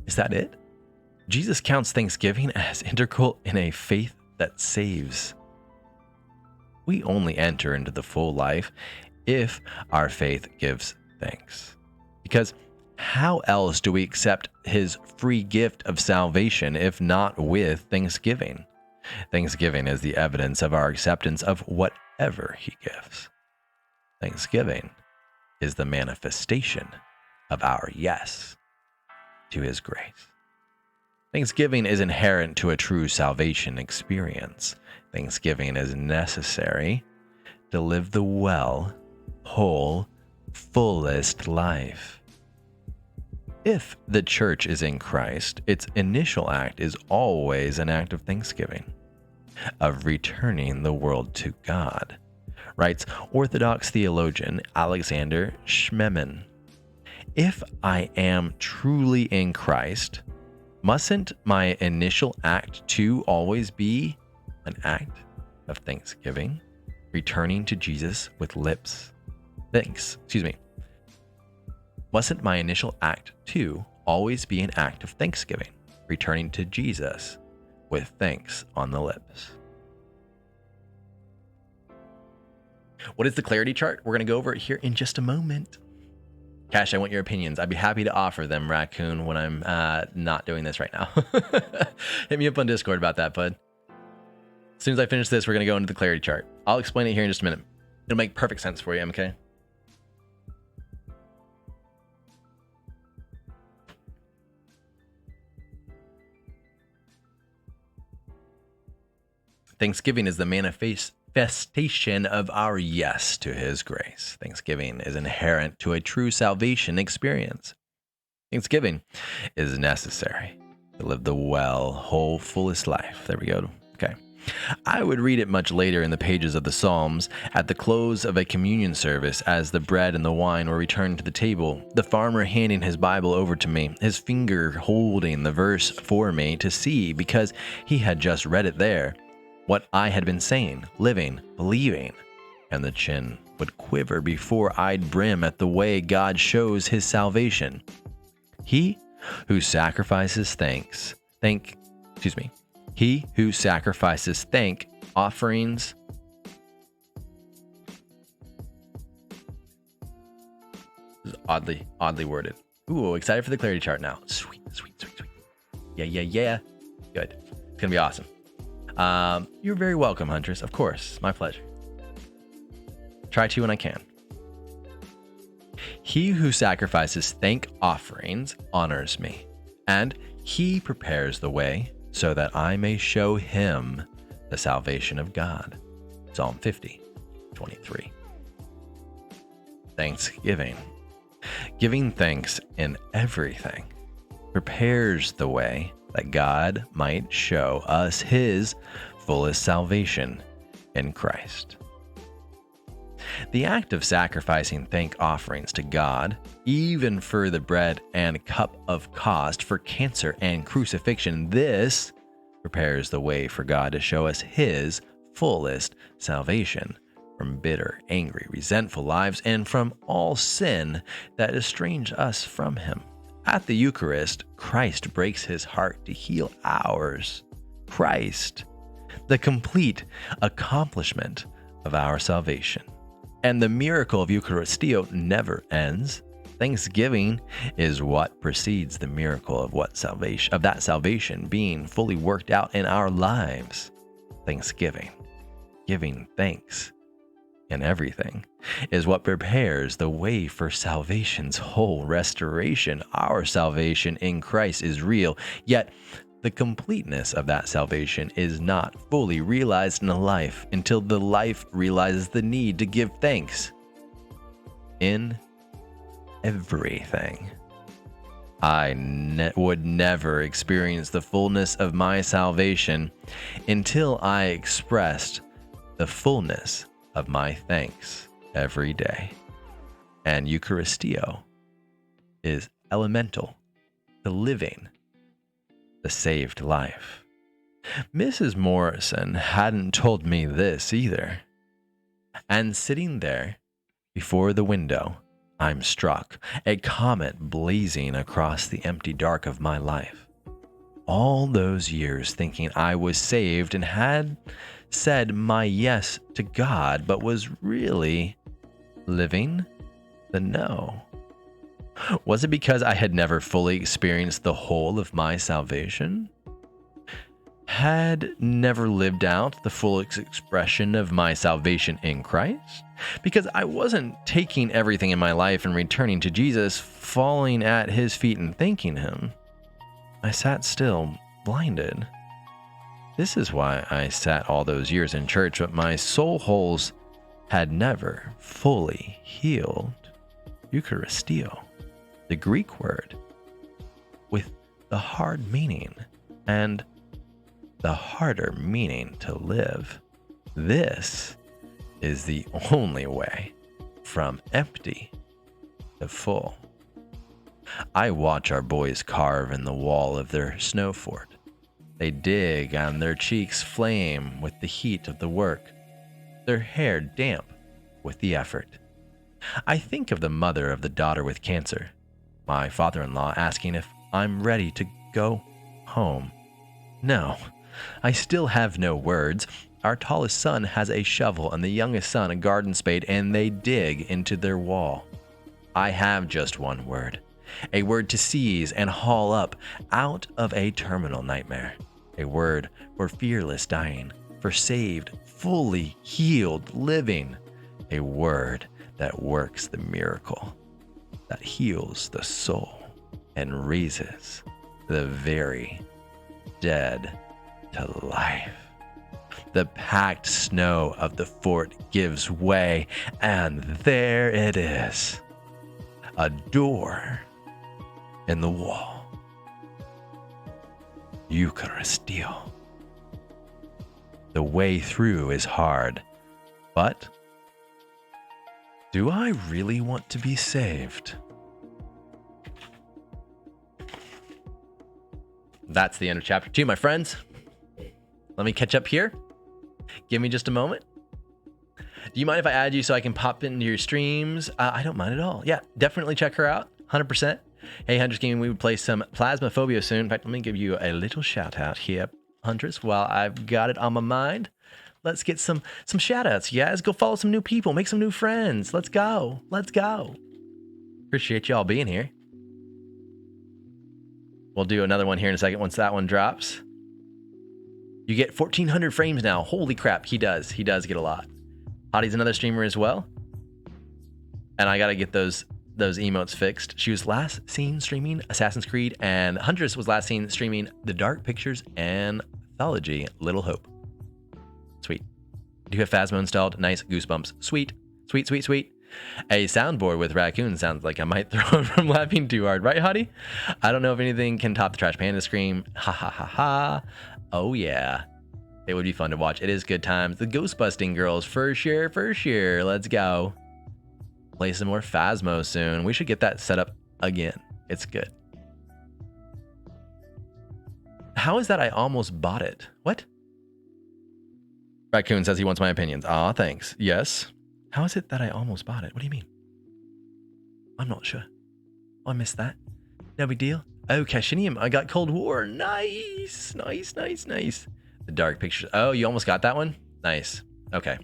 Is that it? Jesus counts thanksgiving as integral in a faith that saves. We only enter into the full life if our faith gives thanks. Because how else do we accept his free gift of salvation if not with thanksgiving? Thanksgiving is the evidence of our acceptance of whatever he gives. Thanksgiving is the manifestation of our yes to his grace. Thanksgiving is inherent to a true salvation experience. Thanksgiving is necessary to live the well, whole, fullest life. If the church is in Christ, its initial act is always an act of thanksgiving, of returning the world to God, writes Orthodox theologian Alexander Schmemann. If I am truly in Christ, mustn't my initial act too always be an act of thanksgiving, returning to Jesus with lips? Mustn't my initial act too always be an act of thanksgiving, returning to Jesus with thanks on the lips? What is the clarity chart? We're going to go over it here in just a moment. Cash, I want your opinions. I'd be happy to offer them, Raccoon, when I'm not doing this right now. Hit me up on Discord about that, bud. As soon as I finish this, we're going to go into the clarity chart. I'll explain it here in just a minute. It'll make perfect sense for you, MK. Thanksgiving is the manifestation of our yes to his grace. Thanksgiving is inherent to a true salvation experience. Thanksgiving is necessary to live the well, whole, fullest life. There we go. Okay. I would read it much later in the pages of the Psalms at the close of a communion service as the bread and the wine were returned to the table, the farmer handing his Bible over to me, his finger holding the verse for me to see because he had just read it there. What I had been saying, living, believing, and the chin would quiver before I'd brim at the way God shows his salvation. He who sacrifices he who sacrifices thank offerings this is oddly worded. Ooh, excited for the clarity chart now. Sweet. Yeah. Good. It's gonna be awesome. You're very welcome, Huntress. Of course. My pleasure. Try to when I can. He who sacrifices thank offerings honors me, and he prepares the way so that I may show him the salvation of God. Psalm 50:23. Thanksgiving. Giving thanks in everything prepares the way that God might show us his fullest salvation in Christ. The act of sacrificing thank offerings to God, even for the bread and cup of cost for cancer and crucifixion, this prepares the way for God to show us his fullest salvation from bitter, angry, resentful lives and from all sin that estrange us from him. At the Eucharist, Christ breaks his heart to heal ours. Christ, the complete accomplishment of our salvation. And the miracle of Eucharistio never ends. Thanksgiving is what precedes the miracle of that salvation being fully worked out in our lives. Thanksgiving, giving thanks in everything, is what prepares the way for salvation's whole restoration. Our salvation in Christ is real, yet the completeness of that salvation is not fully realized in a life until the life realizes the need to give thanks in everything. I would never experience the fullness of my salvation until I expressed the fullness of my thanks every day. And Eucharistio is elemental to living the saved life. Mrs. Morrison hadn't told me this either. And sitting there before the window, I'm struck, a comet blazing across the empty dark of my life. All those years thinking I was saved and had said my yes to God, but was really living the no. Was it because I had never fully experienced the whole of my salvation? Had never lived out the full expression of my salvation in Christ? Because I wasn't taking everything in my life and returning to Jesus, falling at his feet and thanking him. I sat still, blinded. This is why I sat all those years in church, but my soul holes had never fully healed. Eucharistio, the Greek word, with the hard meaning and the harder meaning to live. This is the only way from empty to full. I watch our boys carve in the wall of their snow fort. They dig and their cheeks flame with the heat of the work, their hair damp with the effort. I think of the mother of the daughter with cancer, my father-in-law asking if I'm ready to go home. No, I still have no words. Our tallest son has a shovel and the youngest son a garden spade, and they dig into their wall. I have just one word, a word to seize and haul up out of a terminal nightmare, a word for fearless dying, for saved, fully healed living, a word that works the miracle, that heals the soul and raises the very dead to life. The packed snow of the fort gives way, and there it is, a door in the wall. Eucharistio. The way through is hard, but do I really want to be saved? That's the end of chapter 2, my friends. Let me catch up here. Give me just a moment. Do you mind if I add you so I can pop into your streams? I don't mind at all. Yeah, definitely check her out. 100%. Hey, Huntress Gaming, we would play some Plasmophobia soon. In fact, let me give you a little shout out here, Huntress, while I've got it on my mind. Let's get some shout outs, you guys. Go follow some new people, make some new friends. Let's go. Let's go. Appreciate y'all being here. We'll do another one here in a second once that one drops. You get 1,400 frames now. Holy crap, he does. He does get a lot. Hottie's another streamer as well. And I gotta get those emotes fixed. She was last seen streaming Assassin's Creed, and Huntress was last seen streaming The Dark Pictures Anthology, Little Hope. Sweet. Do you have Phasmo installed? Nice. Goosebumps. Sweet. Sweet, sweet, sweet. A soundboard with raccoon sounds like I might throw it from laughing too hard. Right, Hottie? I don't know if anything can top the Trash Panda scream. Ha ha ha ha. Oh yeah. It would be fun to watch. It is good times. The Ghostbusting girls, for sure, for sure. Let's go. Play some more Phasmo soon. We should get that set up again. It's good. How is that I almost bought it? What? Raccoon says he wants my opinions. Aw, thanks. Yes. How is it that I almost bought it? What do you mean? I'm not sure. I missed that. No big deal. Oh, Cashinium. I got Cold War. Nice. Nice, nice, nice. The Dark Pictures. Oh, you almost got that one? Nice. Okay.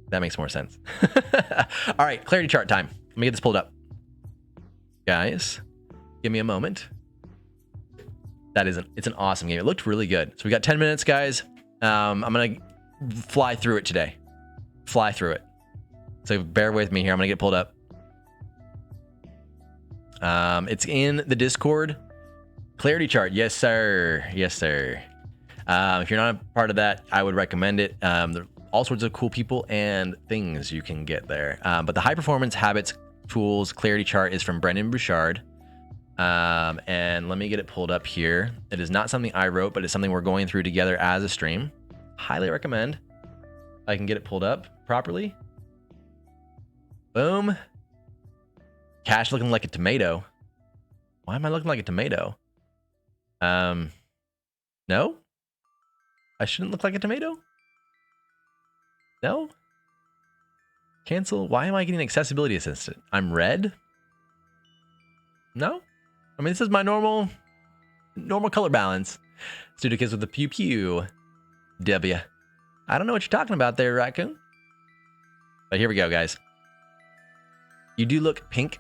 That makes more sense. All right, clarity chart time. Let me get this pulled up. Guys, give me a moment. It's an awesome game. It looked really good. So we got 10 minutes, guys. I'm going to fly through it today. Fly through it. So bear with me here. I'm going to get pulled up. It's in the Discord. Clarity chart. Yes, sir. Yes, sir. If you're not a part of that, I would recommend it. There are all sorts of cool people and things you can get there. But the High Performance Habits Tools Clarity Chart is from Brendan Bouchard. And let me get it pulled up here. It is not something I wrote, but it's something we're going through together as a stream. Highly recommend. I can get it pulled up properly. Boom. Cash looking like a tomato. Why am I looking like a tomato? No? I shouldn't look like a tomato? No? Cancel. Why am I getting accessibility assistant? I'm red? No? I mean, this is my normal color balance. Studio Kids with the pew pew. W. I don't know what you're talking about there, Raccoon. But here we go, guys. You do look pink.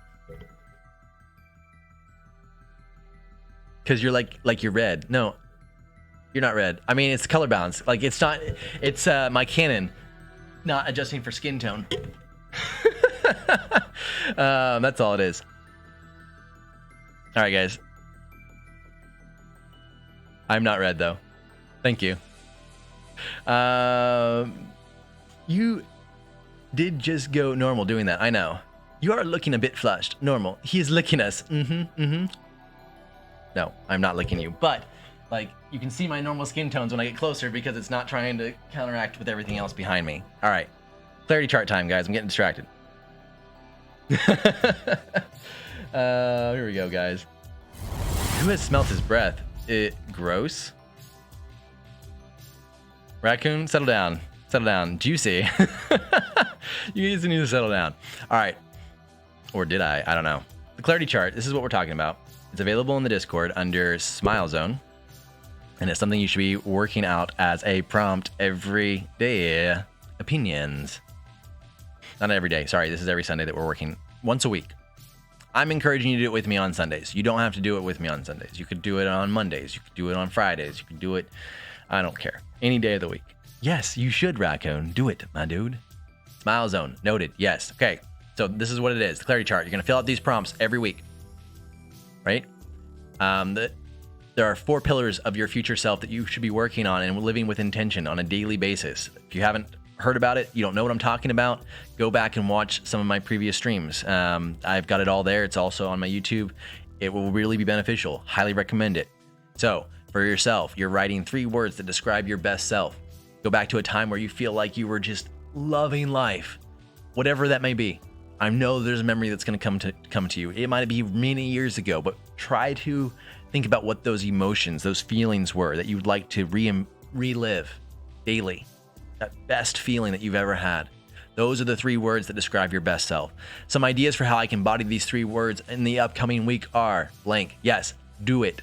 Because you're like you're red. No, you're not red. I mean, it's color balance. Like, it's not, it's my Canon not adjusting for skin tone. That's all it is. All right, guys. I'm not red though. Thank you. You did just go normal doing that. I know. You are looking a bit flushed. Normal. He is licking us. No, I'm not licking you. But, like, you can see my normal skin tones when I get closer because it's not trying to counteract with everything else behind me. All right. Clarity chart time, guys. I'm getting distracted. Here we go, guys. Who has smelt his breath? Gross. Raccoon, settle down. Settle down. Juicy. You guys need to settle down. All right. Or did I? I don't know. The clarity chart, this is what we're talking about. It's available in the Discord under Smile Zone. And it's something you should be working out as a prompt every day. Opinions. Not every day. Sorry, this is every Sunday that we're working once a week. I'm encouraging you to do it with me on Sundays. You don't have to do it with me on Sundays. You could do it on Mondays. You could do it on Fridays. You could do it, I don't care, any day of the week. Yes, you should, Raccoon. Do it, my dude. Smile Zone. Noted. Yes. Okay. So this is what it is. The clarity chart. You're going to fill out these prompts every week. Right? There are 4 pillars of your future self that you should be working on and living with intention on a daily basis. If you haven't heard about it, you don't know what I'm talking about, go back and watch some of my previous streams. I've got it all there. It's also on my YouTube. It will really be beneficial. Highly recommend it. So for yourself, you're writing 3 words that describe your best self. Go back to a time where you feel like you were just loving life, whatever that may be. I know there's a memory that's going to come to you. It might be many years ago, but try to think about what those emotions, those feelings were that you would like to relive daily. That best feeling that you've ever had. Those are the 3 words that describe your best self. Some ideas for how I can embody these 3 words in the upcoming week are blank. Yes, do it.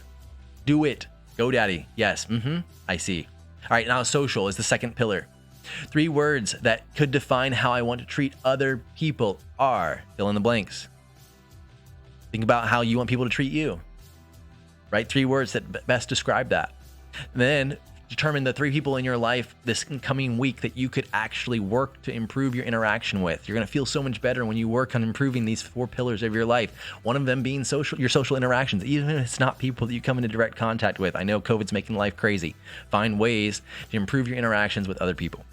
Do it. GoDaddy. Yes. I see. All right, now social is the second pillar. 3 words that could define how I want to treat other people are fill in the blanks. Think about how you want people to treat you. Right? 3 words that best describe that. Then determine the 3 people in your life this coming week that you could actually work to improve your interaction with. You're going to feel so much better when you work on improving these 4 pillars of your life. One of them being your social interactions, even if it's not people that you come into direct contact with. I know COVID's making life crazy. Find ways to improve your interactions with other people.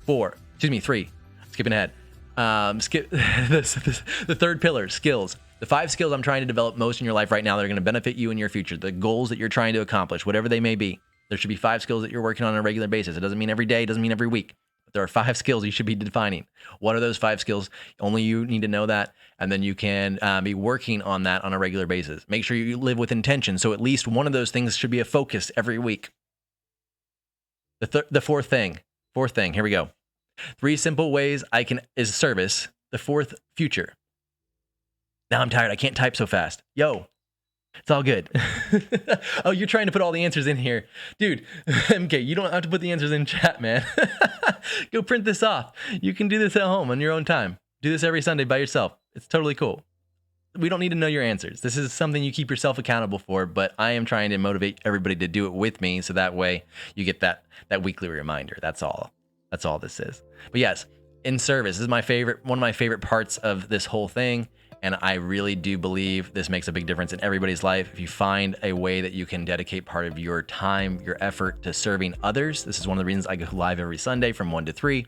3. Skipping ahead. Skip the third pillar, skills. The 5 skills I'm trying to develop most in your life right now that are going to benefit you in your future. The goals that you're trying to accomplish, whatever they may be. There should be 5 skills that you're working on a regular basis. It doesn't mean every day, it doesn't mean every week. But there are 5 skills you should be defining. What are those 5 skills? Only you need to know that, and then you can be working on that on a regular basis. Make sure you live with intention, so at least one of those things should be a focus every week. The fourth thing, here we go. 3 simple ways I can is service. The 4th, future. Now I'm tired. I can't type so fast. Yo, it's all good. Oh, you're trying to put all the answers in here. Dude, MK, you don't have to put the answers in chat, man. Go print this off. You can do this at home on your own time. Do this every Sunday by yourself. It's totally cool. We don't need to know your answers. This is something you keep yourself accountable for, but I am trying to motivate everybody to do it with me so that way you get that weekly reminder. That's all. That's all this is. But yes, in service, this is one of my favorite parts of this whole thing. And I really do believe this makes a big difference in everybody's life. If you find a way that you can dedicate part of your time, your effort to serving others, this is one of the reasons I go live every Sunday from 1 to 3.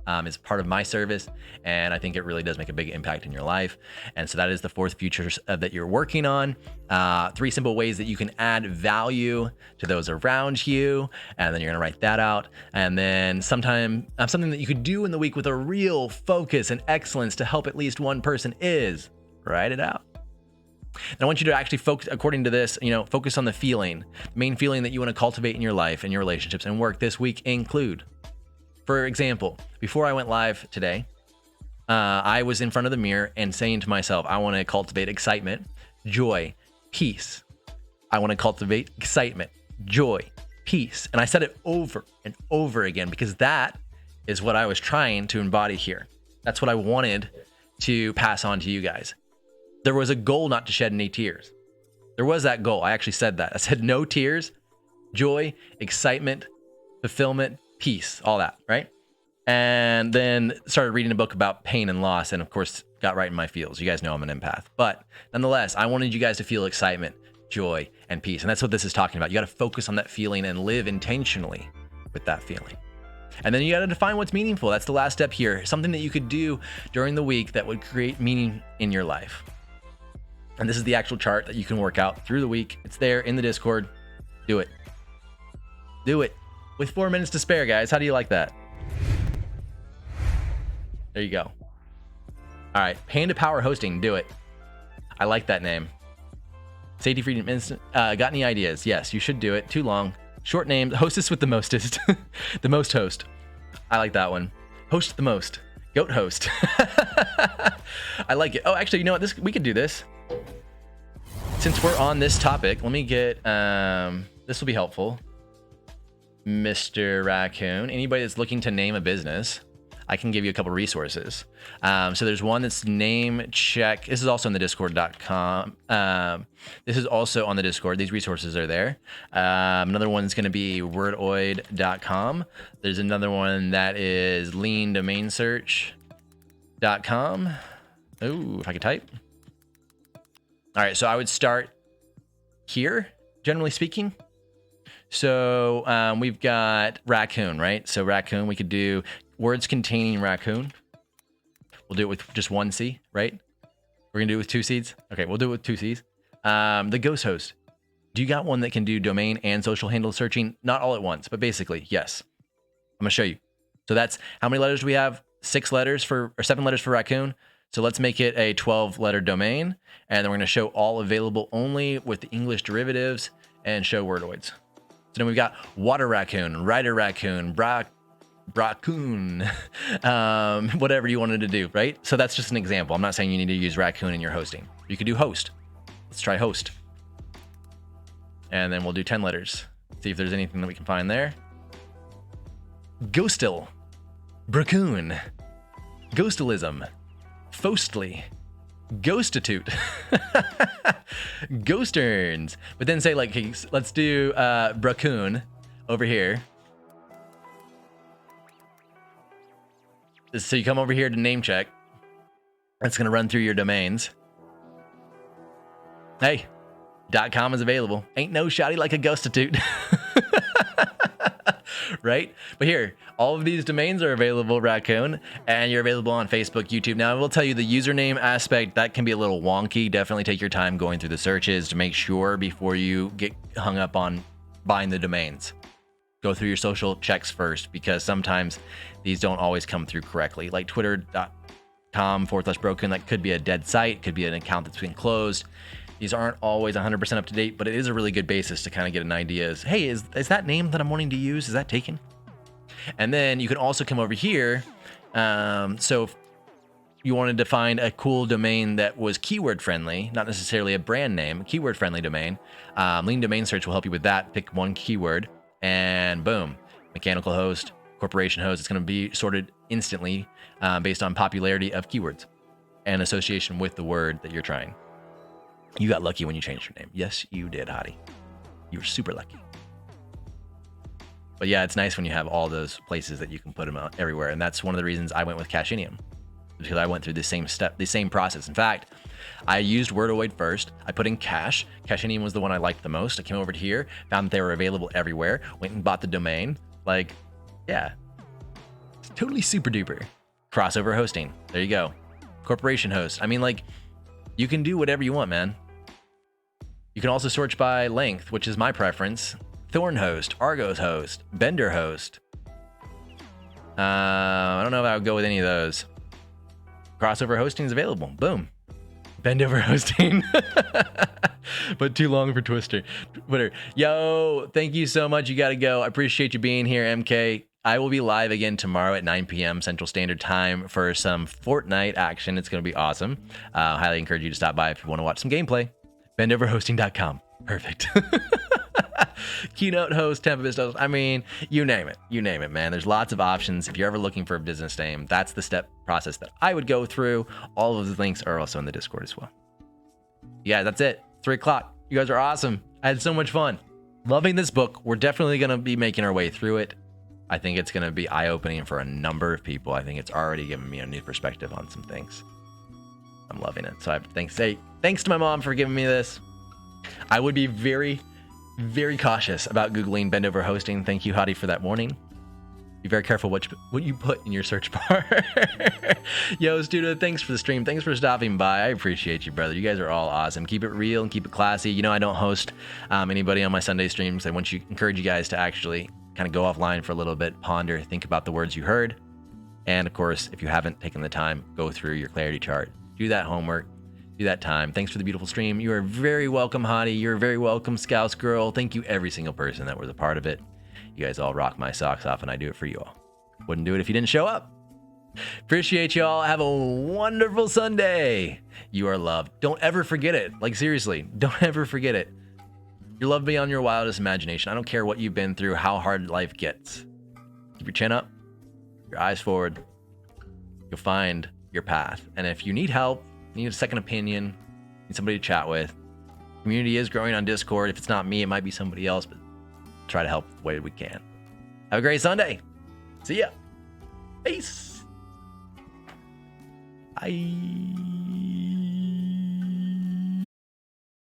It's part of my service, and I think it really does make a big impact in your life. And so that is the 4th future that you're working on. 3 simple ways that you can add value to those around you, and then you're gonna write that out. And then something that you could do in the week with a real focus and excellence to help at least one person is write it out. And I want you to actually focus, according to this, focus on the main feeling that you want to cultivate in your life and your relationships and work this week include. For example, before I went live today, I was in front of the mirror and saying to myself, I want to cultivate excitement, joy, peace. I want to cultivate excitement, joy, peace. And I said it over and over again because that is what I was trying to embody here. That's what I wanted to pass on to you guys. There was a goal not to shed any tears. There was that goal. I actually said that. I said no tears, joy, excitement, fulfillment, peace, all that, right? And then started reading a book about pain and loss, and of course got right in my feels. You guys know I'm an empath. But nonetheless, I wanted you guys to feel excitement, joy, and peace. And that's what this is talking about. You got to focus on that feeling and live intentionally with that feeling. And then you got to define what's meaningful. That's the last step here. Something that you could do during the week that would create meaning in your life. And this is the actual chart that you can work out through the week. It's there in the Discord. Do it. Do it. With 4 minutes to spare, guys. How do you like that? There you go. All right. Panda Power Hosting. Do it. I like that name. Safety Freedom Instant. Got any ideas? Yes, you should do it. Too long. Short name. Hostess with the mostest. The most host. I like that one. Host the most. Goat host. I like it. Oh, actually, you know what? We could do this. Since we're on this topic, let me get, this will be helpful. Mr. Raccoon, anybody that's looking to name a business, I can give you a couple resources. So there's one that's name check. This is also on the discord.com. This is also on the Discord. These resources are there. Another one's going to be wordoid.com. There's another one that is leandomainsearch.com. Ooh, if I could type. All right, so I would start here, generally speaking. So we've got raccoon, right? So raccoon, we could do words containing raccoon. We'll do it with just one C, right? We're gonna do it with 2 C's. Okay, we'll do it with 2 C's. The ghost host. Do you got one that can do domain and social handle searching? Not all at once, but basically, yes. I'm gonna show you. So that's how many letters do we have? 7 letters for raccoon. So let's make it a 12-letter domain, and then we're going to show all available only with the English derivatives and show wordoids. So then we've got water raccoon, rider raccoon, braccoon, whatever you wanted to do, right? So that's just an example. I'm not saying you need to use raccoon in your hosting. You could do host. Let's try host. And then we'll do 10 letters. See if there's anything that we can find there. Ghostil, braccoon, ghostalism, Fostly, Ghostitute, Ghosterns. But then say like, hey, let's do Braccoon over here. So you come over here to name check. That's gonna run through your domains. Hey, .com is available. Ain't no shoddy like a Ghostitute. Right? But here, all of these domains are available, Raccoon, and you're available on Facebook, YouTube. Now, I will tell you the username aspect, that can be a little wonky. Definitely take your time going through the searches to make sure before you get hung up on buying the domains. Go through your social checks first, because sometimes these don't always come through correctly. Like twitter.com/broken, that could be a dead site, could be an account that's been closed. These aren't always 100% up to date, but it is a really good basis to kind of get an idea. Hey, is that name that I'm wanting to use, is that taken? And then you can also come over here. So if you wanted to find a cool domain that was keyword friendly, not necessarily a brand name, keyword friendly domain, Lean Domain Search will help you with that. Pick one keyword and boom, mechanical host, corporation host. It's going to be sorted instantly based on popularity of keywords and association with the word that you're trying. You got lucky when you changed your name. Yes, you did, Hottie. You were super lucky. But yeah, it's nice when you have all those places that you can put them out everywhere. And that's one of the reasons I went with Cashinium, because I went through the same step, the same process. In fact, I used Wordoid first. I put in Cash. Cashinium was the one I liked the most. I came over to here, found that they were available everywhere, went and bought the domain. Like, yeah, it's totally super duper. Crossover hosting. There you go. Corporation host. I mean, like, you can do whatever you want, man. You can also search by length, which is my preference. Thorn host, Argos host, Bender host. I don't know if I would go with any of those. Crossover hosting is available. Boom. Bendover hosting. But too long for Twitter. Yo, thank you so much. You got to go. I appreciate you being here, MK. I will be live again tomorrow at 9 p.m. Central Standard Time for some Fortnite action. It's going to be awesome. Highly encourage you to stop by if you want to watch some gameplay. Bendoverhosting.com. Perfect. Keynote host, Tempest host. I mean, you name it. You name it, man. There's lots of options. If you're ever looking for a business name, that's the step process that I would go through. All of the links are also in the Discord as well. Yeah, that's it. 3 o'clock. You guys are awesome. I had so much fun. Loving this book. We're definitely going to be making our way through it. I think it's going to be eye-opening for a number of people. I think it's already given me a new perspective on some things. I'm loving it. So I have to thanks to my mom for giving me this. I would be very, very cautious about Googling bend over hosting. Thank you, Hadi, for that warning. Be very careful what you put in your search bar. Yo, Studa, thanks for the stream. Thanks for stopping by. I appreciate you, brother. You guys are all awesome. Keep it real and keep it classy. You know, I don't host anybody on my Sunday streams. I want you encourage you guys to actually kind of go offline for a little bit, ponder, think about the words you heard. And of course, if you haven't taken the time, go through your clarity chart. Do that homework. Do that time. Thanks for the beautiful stream. You are very welcome, Hadi. You're very welcome, Scouts Girl. Thank you, every single person that was a part of it. You guys all rock my socks off, and I do it for you all. Wouldn't do it if you didn't show up. Appreciate you all. Have a wonderful Sunday. You are loved. Don't ever forget it. Like, seriously, don't ever forget it. You're loved beyond your wildest imagination. I don't care what you've been through, how hard life gets. Keep your chin up, your eyes forward. You'll find your path. And if you need help, need a second opinion, need somebody to chat with, community is growing on Discord. If it's not me, it might be somebody else, but try to help the way we can. Have a great Sunday. See ya. Peace. Bye.